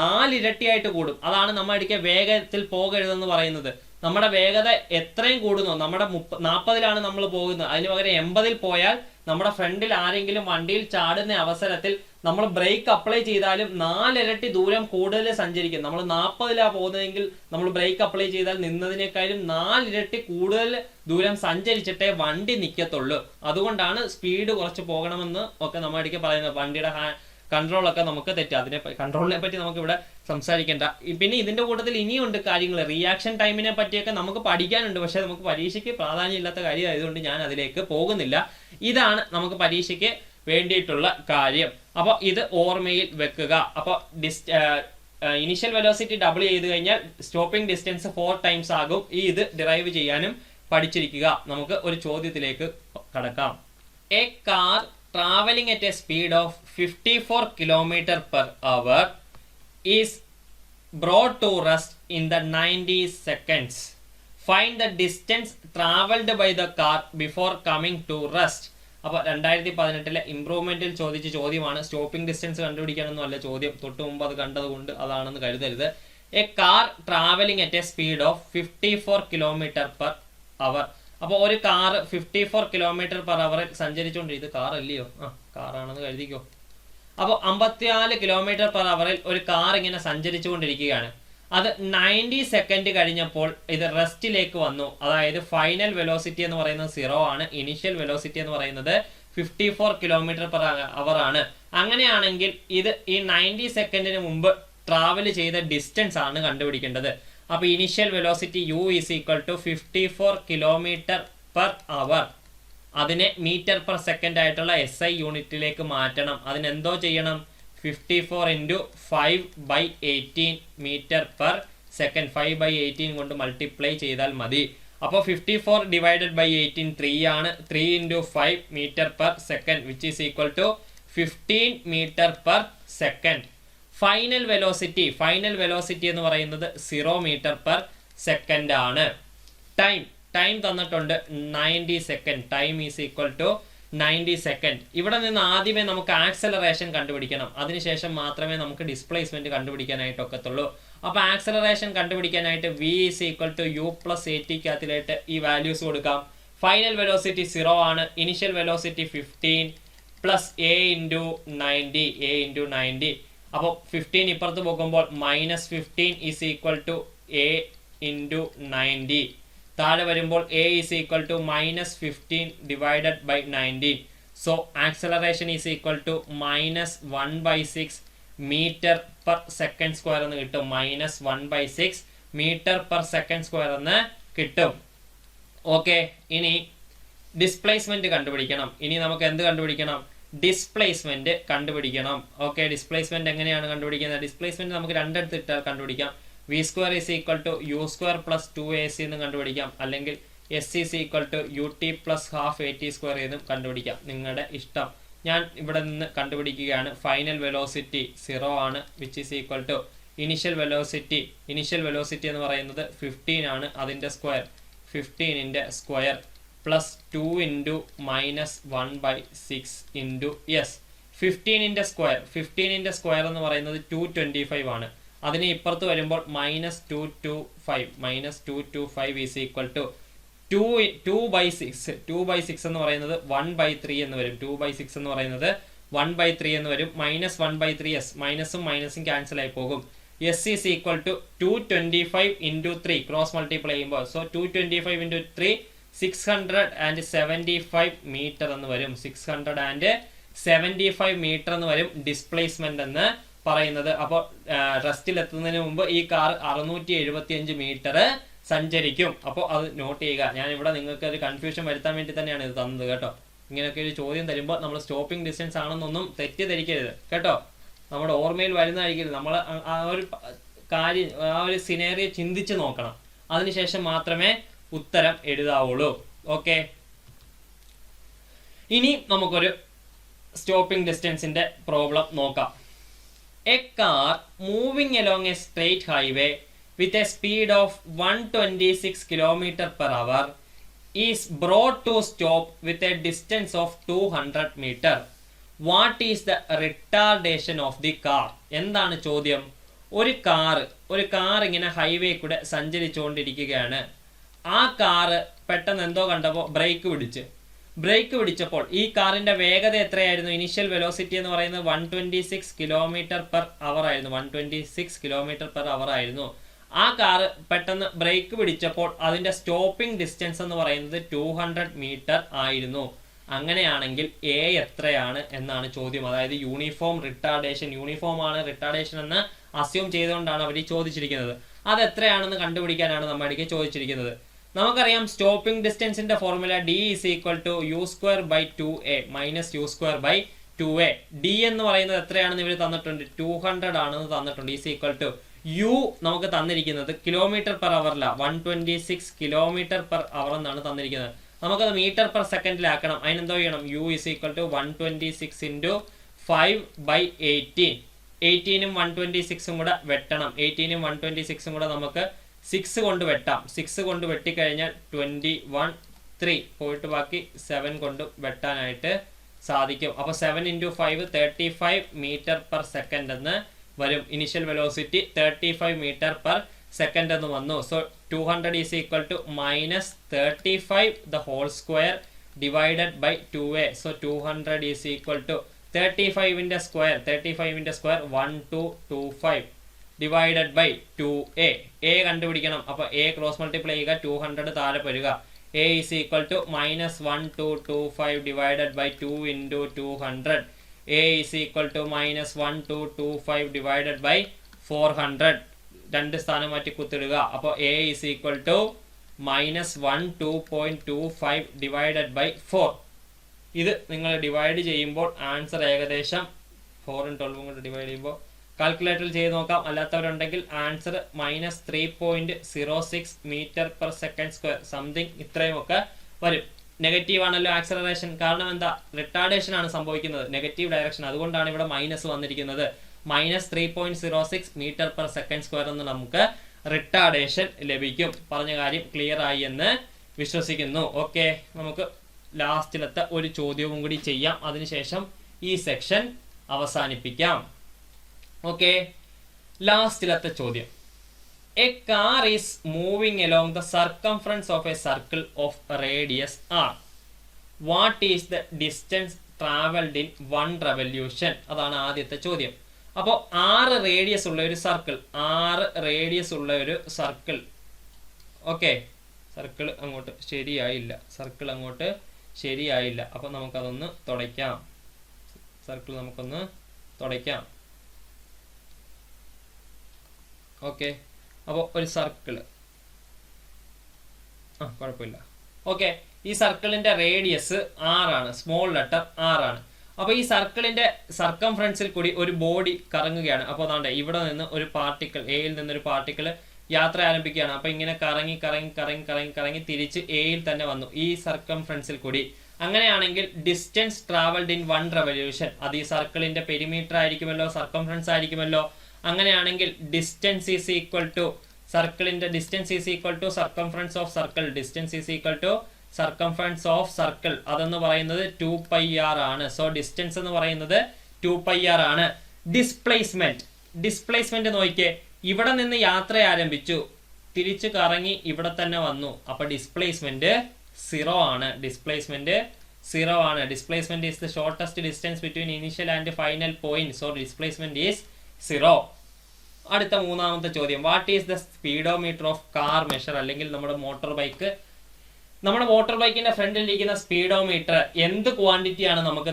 [SPEAKER 1] 4 ഇരട്ടിയായിട്ട് കൂടും. അതാണ് നമ്മൾ ഇടയ്ക്ക് വേഗത്തിൽ പോകരുതെന്ന് പറയുന്നത്. നമ്മുടെ വേഗത എത്രയും കൂടുന്നു, നമ്മുടെ 40-ലാണ് നമ്മൾ പോകുന്നത്, അതിന് പകരം 80-ൽ പോയാൽ നമ്മുടെ ഫ്രണ്ടിൽ ആരെങ്കിലും വണ്ടിയിൽ ചാടുന്ന അവസരത്തിൽ നമ്മൾ ബ്രേക്ക് അപ്ലൈ ചെയ്താലും 4 ഇരട്ടി ദൂരം കൂടുതൽ സഞ്ചരിക്കും. നമ്മൾ 40-ലാണ് പോകുന്നതെങ്കിൽ നമ്മൾ ബ്രേക്ക് അപ്ലൈ ചെയ്താൽ നിന്നതിനേക്കാളും 4 ഇരട്ടി കൂടുതൽ ദൂരം സഞ്ചരിച്ചിട്ടേ വണ്ടി നിൽക്കത്തുള്ളൂ. അതുകൊണ്ടാണ് സ്പീഡ് കുറച്ച് പോകണമെന്ന് ഒക്കെ നമ്മൾ ഇടയ്ക്ക് പറയുന്നത്. വണ്ടിയുടെ കൺട്രോളൊക്കെ നമുക്ക് തെറ്റും. കൺട്രോളിനെ പറ്റി നമുക്ക് ഇവിടെ സംസാരിക്കേണ്ട. പിന്നെ ഇതിന്റെ കൂട്ടത്തിൽ ഇനിയുണ്ട് കാര്യങ്ങൾ. റിയാക്ഷൻ ടൈമിനെ പറ്റിയൊക്കെ നമുക്ക് പഠിക്കാനുണ്ട്. പക്ഷെ നമുക്ക് പരീക്ഷയ്ക്ക് പ്രാധാന്യമില്ലാത്ത കാര്യം ആയതുകൊണ്ട് ഞാൻ അതിലേക്ക് പോകുന്നില്ല. ഇതാണ് നമുക്ക് പരീക്ഷയ്ക്ക് വേണ്ടിയിട്ടുള്ള കാര്യം. അപ്പോൾ ഇത് ഓർമ്മയിൽ വെക്കുക. അപ്പോൾ ഇനിഷ്യൽ വെലോസിറ്റി ഡബിൾ ചെയ്ത് കഴിഞ്ഞാൽ സ്റ്റോപ്പിംഗ് ഡിസ്റ്റൻസ് 4 times ആകും. ഇത് ഡിറൈവ് ചെയ്യാനും പഠിച്ചിരിക്കുക. നമുക്ക് ഒരു ചോദ്യത്തിലേക്ക് കടക്കാം. A car traveling at a speed of 54 km/h is brought to rest in the 90 seconds. Find the distance traveled by the car before coming to rest. അപ്പോൾ 2018 ഇംപ്രൂവ്മെന്റിൽ ചോദിച്ച ചോദ്യമാണ്. സ്റ്റോപ്പിംഗ് ഡിസ്റ്റൻസ് കണ്ടുപിടിക്കാനൊന്നും അല്ല ചോദ്യം. തൊട്ട് മുമ്പ് അത് കണ്ടതുകൊണ്ട് അതാണെന്ന് കരുതരുത്. A car travelling at A speed of 54 km/h. അപ്പോൾ ഒരു കാർ 54 km/h സഞ്ചരിച്ചുകൊണ്ടിരിക്കും. കാർ അല്ലയോ? കാറാണെന്ന് കരുതിക്കോ. അപ്പോൾ 54 km/h ഒരു കാർ ഇങ്ങനെ സഞ്ചരിച്ചുകൊണ്ടിരിക്കുകയാണ്. അത് 90 സെക്കൻഡ് കഴിഞ്ഞപ്പോൾ ഇത് റെസ്റ്റിലേക്ക് വന്നു. അതായത് ഫൈനൽ വെലോസിറ്റി എന്ന് പറയുന്നത് 0 ആണ്. ഇനിഷ്യൽ വെലോസിറ്റി എന്ന് പറയുന്നത് 54 km/h ആണ്. അങ്ങനെയാണെങ്കിൽ ഇത് ഈ 90 സെക്കൻഡിന് മുമ്പ് ട്രാവൽ ചെയ്ത ഡിസ്റ്റൻസ് ആണ് കണ്ടുപിടിക്കേണ്ടത്. അപ്പോൾ initial velocity u is equal to 54 km/h. അതിനെ മീറ്റർ പെർ സെക്കൻഡ് ആയിട്ടുള്ള SI യൂണിറ്റിലേക്ക് മാറ്റണം. അതിനെന്തോ ചെയ്യണം? 54 × 5/18 മീറ്റർ പെർ സെക്കൻഡ്. 5/18 കൊണ്ട് മൾട്ടിപ്ലൈ ചെയ്താൽ മതി. അപ്പോൾ 54 ഡിവൈഡഡ് ബൈ 18 3 ആണ്. 3 × 5 metre per second which is equal to 15 metre per second. Final velocity എന്ന് പറയുന്നത് 0 മീറ്റർ പെർ സെക്കൻഡ് ആണ്. ടൈം തന്നിട്ടുണ്ട് 90 സെക്കൻഡ്. Time is equal to 90 second. ഇവിടെ നിന്ന് ആദ്യമേ നമുക്ക് ആക്സലറേഷൻ കണ്ടുപിടിക്കണം. അതിനുശേഷം മാത്രമേ നമുക്ക് ഡിസ്പ്ലേസ്മെന്റ് കണ്ടുപിടിക്കാനായിട്ട് ഒക്കത്തുള്ളൂ. അപ്പോൾ ആക്സലറേഷൻ കണ്ടുപിടിക്കാനായിട്ട് v is equal to u plus AT കാത്തിലായിട്ട് ഈ വാല്യൂസ് കൊടുക്കാം. ഫൈനൽ വെലോസിറ്റി 0 ആണ്. Initial velocity 15 plus a × 90. അപ്പോൾ 15 ഇപ്പുറത്ത് പോകുമ്പോൾ -15 ഈസ് ഈക്വൽ ടു a × 90. താഴെ വരുമ്പോൾ a is equal to -15 divided by 90. So acceleration is equal to -1/6 metre per second square എന്ന് കിട്ടും. -1/6 മീറ്റർ പെർ സെക്കൻഡ് സ്ക്വയർ എന്ന് കിട്ടും. ഓക്കെ, ഇനി ഡിസ്പ്ലേസ്മെന്റ് കണ്ടുപിടിക്കണം. ഇനി നമുക്ക് എന്ത് കണ്ടുപിടിക്കണം? ഡിസ്പ്ലേസ്മെന്റ് കണ്ടുപിടിക്കണം. ഓക്കെ, ഡിസ്പ്ലേസ്മെന്റ് എങ്ങനെയാണ് കണ്ടുപിടിക്കുന്നത്? ഡിസ്പ്ലേസ്മെന്റ് നമുക്ക് രണ്ടിടത്ത് ഇട്ടാൽ കണ്ടുപിടിക്കാം. v² is equal to u² plus 2ac എന്ന് കണ്ടുപിടിക്കാം. അല്ലെങ്കിൽ s is equal to ut plus half at² എന്നും കണ്ടുപിടിക്കാം. നിങ്ങളുടെ ഇഷ്ടം. ഞാൻ ഇവിടെ നിന്ന് കണ്ടുപിടിക്കുകയാണ്. ഫൈനൽ വെലോസിറ്റി 0 ആണ് which is equal to initial velocity എന്ന് പറയുന്നത് 15 ആണ്. അതിൻ്റെ സ്ക്വയർ 15ന്റെ സ്ക്വയർ പ്ലസ് 2 × -1/6 × s. 15ന്റെ സ്ക്വയർ എന്ന് പറയുന്നത് 225 ആണ്. അതിന് ഇപ്പുറത്ത് വരുമ്പോൾ -225 ഈസ് ഈക്വൽ ടു 2/6 എന്ന് പറയുന്നത് 1/3 എന്ന് വരും. 2/6 എന്ന് പറയുന്നത് 1/3 എന്ന് വരും. -1/3s മൈനസും ക്യാൻസൽ ആയി പോകും. s is equal to 225 × 3 cross multiply ചെയ്യുമ്പോൾ. സോ 225 × 3 675 മീറ്റർ എന്ന് വരും. 675 മീറ്റർ എന്ന് വരും ഡിസ്പ്ലേസ്മെന്റ് എന്ന് പറയുന്നത്. അപ്പോൾ റെസ്റ്റിൽ എത്തുന്നതിന് മുമ്പ് ഈ കാർ 675 മീറ്റർ സഞ്ചരിക്കും. അപ്പോൾ അത് നോട്ട് ചെയ്യുക. ഞാൻ ഇവിടെ നിങ്ങൾക്ക് ഒരു കൺഫ്യൂഷൻ വരുത്താൻ വേണ്ടി തന്നെയാണ് ഇത് തന്നത് കേട്ടോ. ഇങ്ങനെയൊക്കെ ഒരു ചോദ്യം തരുമ്പോൾ നമ്മൾ സ്റ്റോപ്പിംഗ് ഡിസ്റ്റൻസ് ആണെന്നൊന്നും തെറ്റിദ്ധരിക്കരുത് കേട്ടോ. നമ്മുടെ ഓർമ്മയിൽ വരുന്നതായിരിക്കും. നമ്മൾ ആ ഒരു കാര്യം, ആ ഒരു സിനേറിയോ ചിന്തിച്ച് നോക്കണം. അതിനുശേഷം മാത്രമേ ഉത്തരം എഴുതാവുള്ളൂ. ഓക്കെ, ഇനി നമുക്കൊരു സ്റ്റോപ്പിംഗ് ഡിസ്റ്റൻസിന്റെ പ്രോബ്ലം നോക്കാം. A car moving along A straight highway with a speed of 126 km/h is brought to stop with a distance of 200 meter. What is the retardation of the car? എന്താണ് ചോദ്യം? ഒരു car ഇങ്ങനെ highway കൂടെ സഞ്ചരിച്ചുകൊണ്ടിരിക്കുകയാണ്. ആ car പെട്ടെന്ന് എന്തോ കണ്ടപ്പോൾ break പിടിച്ചപ്പോൾ ഈ കാറിന്റെ വേഗത എത്രയായിരുന്നു? ഇനിഷ്യൽ വെലോസിറ്റി എന്ന് പറയുന്നത് 126 km/h ആയിരുന്നു. 126 km/h ആയിരുന്നു. ആ കാറ് പെട്ടെന്ന് ബ്രേക്ക് പിടിച്ചപ്പോൾ അതിന്റെ സ്റ്റോപ്പിംഗ് ഡിസ്റ്റൻസ് എന്ന് പറയുന്നത് 200 മീറ്റർ ആയിരുന്നു. അങ്ങനെയാണെങ്കിൽ എ എത്രയാണ് എന്നാണ് ചോദ്യം. അതായത് യൂണിഫോം ആണ് റിട്ടാർഡേഷൻ എന്ന് അസ്യൂം ചെയ്തുകൊണ്ടാണ് അവർ ചോദിച്ചിരിക്കുന്നത്. അത് എത്രയാണെന്ന് കണ്ടുപിടിക്കാനാണ് നമ്മുടെ ചോദിച്ചിരിക്കുന്നത്. നമുക്കറിയാം സ്റ്റോപ്പിംഗ് ഡിസ്റ്റൻസിന്റെ formula D = u²/2a - u²/2a. D എന്ന് പറയുന്നത് എത്രയാണെന്ന് ഇവർ തന്നിട്ടുണ്ട്? 200 ആണെന്ന് തന്നിട്ടുണ്ട്. യു നമുക്ക് തന്നിരിക്കുന്നത് km/h അല്ല, 126 km/h എന്നാണ് തന്നിരിക്കുന്നത്. നമുക്കത് m/s അതിനെന്തോ ചെയ്യണം? u = 126 × 5/18. 18ഉം 126ഉം കൂടെ വെട്ടണം. 18ഉം 126ഉം കൂടെ നമുക്ക് 6 കൊണ്ട് വെട്ടാം. 6 കൊണ്ട് വെട്ടിക്കഴിഞ്ഞാൽ 21 3 പോയിട്ട് ബാക്കി 7 കൊണ്ട് വെട്ടാനായിട്ട് സാധിക്കും. അപ്പോൾ 7 × 5 35 m/s എന്ന് വരും. ഇനിഷ്യൽ വെലോസിറ്റി 35 m/s എന്ന് വന്നു. So 200 = -35² divided by 2a. So 200 = 35ന്റെ square 1225 divided by 2a. a കണ്ടുപിടിക്കണം. അപ്പോൾ a ക്രോസ് മൾട്ടിപ്ലൈ ചെയ്യുക, 200 താഴെ വരിക. a = -1225 divided by 2 × 200. a = -1225 divided by 400. രണ്ട് സ്ഥാനം മാറ്റി കുത്തിടുക. അപ്പോൾ a = -12.25 divided by 4. ഇത് നിങ്ങൾ ഡിവൈഡ് ചെയ്യുമ്പോൾ ആൻസർ ഏകദേശം 4 ും 12ഉം കൊണ്ട് ഡിവൈഡ് ചെയ്യുമ്പോൾ കാൽക്കുലേറ്ററിൽ ചെയ്ത് നോക്കാം. അല്ലാത്തവരുണ്ടെങ്കിൽ ആൻസർ -3.06 m/s², സംതിങ് ഇത്രയുമൊക്കെ വരും. നെഗറ്റീവ് ആണല്ലോ ആക്സലറേഷൻ. കാരണം എന്താ? റിട്ടാർഡേഷൻ ആണ് സംഭവിക്കുന്നത്, നെഗറ്റീവ് ഡയറക്ഷൻ. അതുകൊണ്ടാണ് ഇവിടെ മൈനസ് വന്നിരിക്കുന്നത്. -3.06 m/s² എന്ന് നമുക്ക് റിട്ടാർഡേഷൻ ലഭിക്കും. പറഞ്ഞ കാര്യം ക്ലിയർ ആയി എന്ന് വിശ്വസിക്കുന്നു. ഓക്കെ, നമുക്ക് ലാസ്റ്റിലത്തെ ഒരു ചോദ്യവും കൂടി ചെയ്യാം. അതിനുശേഷം ഈ സെക്ഷൻ അവസാനിപ്പിക്കാം. ഓക്കെ, ലാസ്റ്റിലത്തെ ചോദ്യം. A car is moving along the circumference of a circle of radius r. What is the distance traveled in 1 revolution? അതാണ് ആദ്യത്തെ ചോദ്യം. അപ്പോൾ 6 റേഡിയസ് ഉള്ള ഒരു സർക്കിൾ. ഓക്കെ, സർക്കിൾ അങ്ങോട്ട് ശരിയായില്ല. അപ്പോൾ നമുക്കതൊന്ന് തുടയ്ക്കാം. ഓക്കെ, അപ്പോൾ ഒരു സർക്കിള് കുഴപ്പമില്ല. ഓക്കെ, ഈ സർക്കിളിന്റെ റേഡിയസ് 6 ആണ്, സ്മോൾ ലെറ്റർ 6 ആണ്. അപ്പോൾ ഈ സർക്കിളിന്റെ സർക്കംഫറൻസിൽ കൂടി ഒരു ബോഡി കറങ്ങുകയാണ്. അപ്പോൾ അതാണ്ട് ഇവിടെ നിന്ന് ഒരു പാർട്ടിക്കിൾ, എയിൽ നിന്നൊരു പാർട്ടിക്കിൾ യാത്ര ആരംഭിക്കുകയാണ്. അപ്പോൾ ഇങ്ങനെ കറങ്ങി തിരിച്ച് എയിൽ തന്നെ വന്നു ഈ സർക്കംഫറൻസിൽ കൂടി. അങ്ങനെയാണെങ്കിൽ ഡിസ്റ്റൻസ് ട്രാവൽഡ് ഇൻ 1 റെവല്യൂഷൻ, അത് ഈ സർക്കിളിന്റെ പെരിമീറ്റർ ആയിരിക്കുമല്ലോ, സർക്കംഫറൻസ് ആയിരിക്കുമല്ലോ. അങ്ങനെയാണെങ്കിൽ ഡിസ്റ്റൻസ് ഈസ് ഈക്വൽ ടു സർക്കിളിന്റെ distance is equal to circumference of circle. Distance is equal to circumference of circle. അതെന്ന് പറയുന്നത് 2πr ആണ്. സോ ഡിസ്റ്റൻസ് എന്ന് പറയുന്നത് 2πr ആണ്. ഡിസ്പ്ലേസ്മെന്റ് നോക്കിയേ, ഇവിടെ നിന്ന് യാത്ര ആരംഭിച്ചു, തിരിച്ചു കറങ്ങി ഇവിടെ തന്നെ വന്നു. അപ്പൊ ഡിസ്പ്ലേസ്മെന്റ് 0 ആണ്. Displacement is the shortest distance between initial and final point. So displacement is 0. അടുത്ത മൂന്നാമത്തെ ചോദ്യം. What is the speedometer of car measure? അല്ലെങ്കിൽ നമ്മുടെ മോട്ടോർ ബൈക്കിന്റെ ഫ്രണ്ടിൽ ഇരിക്കുന്ന സ്പീഡോമീറ്റർ എന്ത് ക്വാണ്ടിറ്റിയാണ് നമുക്ക്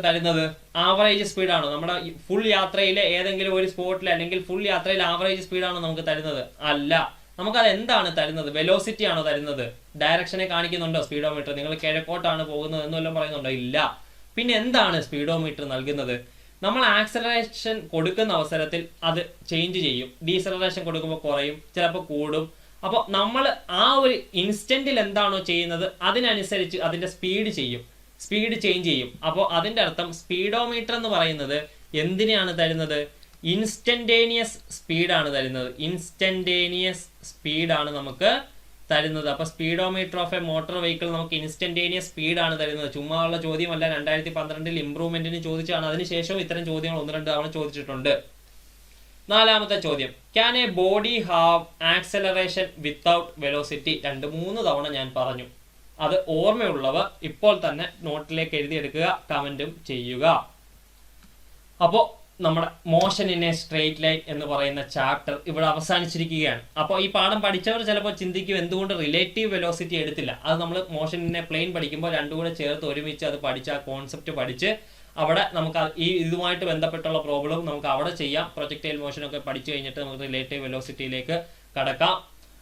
[SPEAKER 1] തരുന്നത്? ആവറേജ് സ്പീഡാണോ? നമ്മുടെ ഫുൾ യാത്രയിലെ ഏതെങ്കിലും ഒരു സ്പോട്ടിൽ അല്ലെങ്കിൽ ഫുൾ യാത്രയിൽ ആവറേജ് സ്പീഡാണോ നമുക്ക് തരുന്നത്? അല്ല, നമുക്കത് എന്താണ് തരുന്നത്? വെലോസിറ്റി ആണോ തരുന്നത്? ഡയറക്ഷനെ കാണിക്കുന്നുണ്ടോ സ്പീഡോമീറ്റർ? നിങ്ങൾ കിഴക്കോട്ടാണ് പോകുന്നത് എന്നെല്ലാം പറയുന്നുണ്ടോ? ഇല്ല. പിന്നെ എന്താണ് സ്പീഡോമീറ്റർ നൽകുന്നത്? നമ്മൾ ആക്സലറേഷൻ കൊടുക്കുന്ന അവസരത്തിൽ അത് ചേഞ്ച് ചെയ്യും. ഡീസലറേഷൻ കൊടുക്കുമ്പോൾ കുറയും, ചിലപ്പോൾ കൂടും. അപ്പോൾ നമ്മൾ ആ ഒരു ഇൻസ്റ്റന്റിൽ എന്താണോ ചെയ്യുന്നത് അതിനനുസരിച്ച് അതിന്റെ സ്പീഡ് ചേഞ്ച് ചെയ്യും. അപ്പോൾ അതിന്റെ അർത്ഥം സ്പീഡോമീറ്റർ എന്ന് പറയുന്നത് എന്തിനെയാണ് തരുന്നത്? ഇൻസ്റ്റന്റേനിയസ് സ്പീഡാണ് തരുന്നത്. ഇൻസ്റ്റന്റേനിയസ് സ്പീഡാണ് നമുക്ക് തരുന്നത്. അപ്പൊ speedometer of A motor vehicle നമുക്ക് ഇൻസ്റ്റന്റേനിയസ് സ്പീഡാണ് തരുന്നത്. ചുമ്മാ ഉള്ള ചോദ്യമല്ല. 2012 ഇംപ്രൂവ്മെന്റിന് ചോദിച്ചാണ്. അതിനുശേഷം ഇത്തരം ചോദ്യങ്ങൾ 1-2 തവണ ചോദിച്ചിട്ടുണ്ട്. 4ാമത്തെ ചോദ്യം, can A body have acceleration without velocity? 2-3 തവണ ഞാൻ പറഞ്ഞു. അത് ഓർമ്മയുള്ളവർ ഇപ്പോൾ തന്നെ നോട്ടിലേക്ക് എഴുതിയെടുക്കുക, കമന്റും ചെയ്യുക. അപ്പോൾ നമ്മുടെ motion in a straight line എന്ന് പറയുന്ന ചാപ്റ്റർ ഇവിടെ അവസാനിച്ചിരിക്കുകയാണ്. അപ്പോൾ ഈ പാഠം പഠിച്ചവർ ചിലപ്പോൾ ചിന്തിക്കും എന്തുകൊണ്ട് റിലേറ്റീവ് വെലോസിറ്റി എടുത്തില്ല. അത് നമ്മൾ മോഷൻ ഇൻ എ പ്ലെയിൻ പഠിക്കുമ്പോൾ രണ്ടും കൂടെ ചേർത്ത് ഒരുമിച്ച് അത് പഠിച്ച് ആ കോൺസെപ്റ്റ് പഠിച്ച് അവിടെ നമുക്ക് ഇതുമായിട്ട് ബന്ധപ്പെട്ടുള്ള പ്രോബ്ലം നമുക്ക് അവിടെ ചെയ്യാം. പ്രൊജക്ടൈൽ മോഷനൊക്കെ പഠിച്ചു കഴിഞ്ഞിട്ട് നമുക്ക് റിലേറ്റീവ് വെലോസിറ്റിയിലേക്ക് കടക്കാം.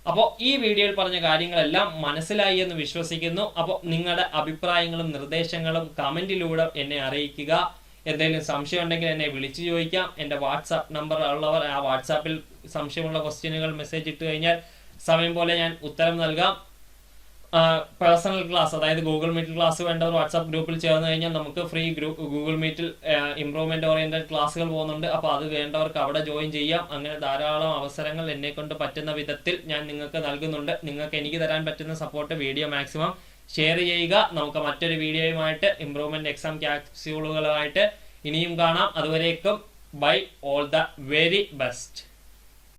[SPEAKER 1] അപ്പോൾ ഈ വീഡിയോയിൽ പറഞ്ഞ കാര്യങ്ങളെല്ലാം മനസ്സിലായി എന്ന് വിശ്വസിക്കുന്നു. അപ്പോൾ നിങ്ങളുടെ അഭിപ്രായങ്ങളും നിർദ്ദേശങ്ങളും കമന്റിലൂടെ എന്നെ അറിയിക്കുക. എന്തെങ്കിലും സംശയം ഉണ്ടെങ്കിൽ എന്നെ വിളിച്ചു ചോദിക്കാം. എൻ്റെ വാട്സാപ്പ് നമ്പർ ഉള്ളവർ ആ വാട്സാപ്പിൽ സംശയമുള്ള ക്വസ്റ്റ്യനുകൾ മെസ്സേജ് ഇട്ട് കഴിഞ്ഞാൽ സമയം പോലെ ഞാൻ ഉത്തരം നൽകാം. പേഴ്സണൽ ക്ലാസ്, അതായത് ഗൂഗിൾ മീറ്റിൽ ക്ലാസ് വേണ്ടവർ വാട്സാപ്പ് ഗ്രൂപ്പിൽ ചേർന്ന് കഴിഞ്ഞാൽ നമുക്ക് ഫ്രീ ഗൂഗിൾ മീറ്റിൽ ഇംപ്രൂവ്മെന്റ് ഓറിയന്റഡ് ക്ലാസ്സുകൾ പോകുന്നുണ്ട്. അപ്പോൾ അത് വേണ്ടവർക്ക് അവിടെ ജോയിൻ ചെയ്യാം. അങ്ങനെ ധാരാളം അവസരങ്ങൾ എന്നെ കൊണ്ട് പറ്റുന്ന വിധത്തിൽ ഞാൻ നിങ്ങൾക്ക് നൽകുന്നുണ്ട്. നിങ്ങൾക്ക് എനിക്ക് തരാൻ പറ്റുന്ന സപ്പോർട്ട് വീഡിയോ മാക്സിമം ഷെയർ ചെയ്യുക. നമുക്ക് മറ്റൊരു വീഡിയോയുമായിട്ട് ഇംപ്രൂവ്മെന്റ് എക്സാം ക്യാപ്സ്യൂളുകളുമായിട്ട് ഇനിയും കാണാം. അതുവരേക്കും bye, all the very best.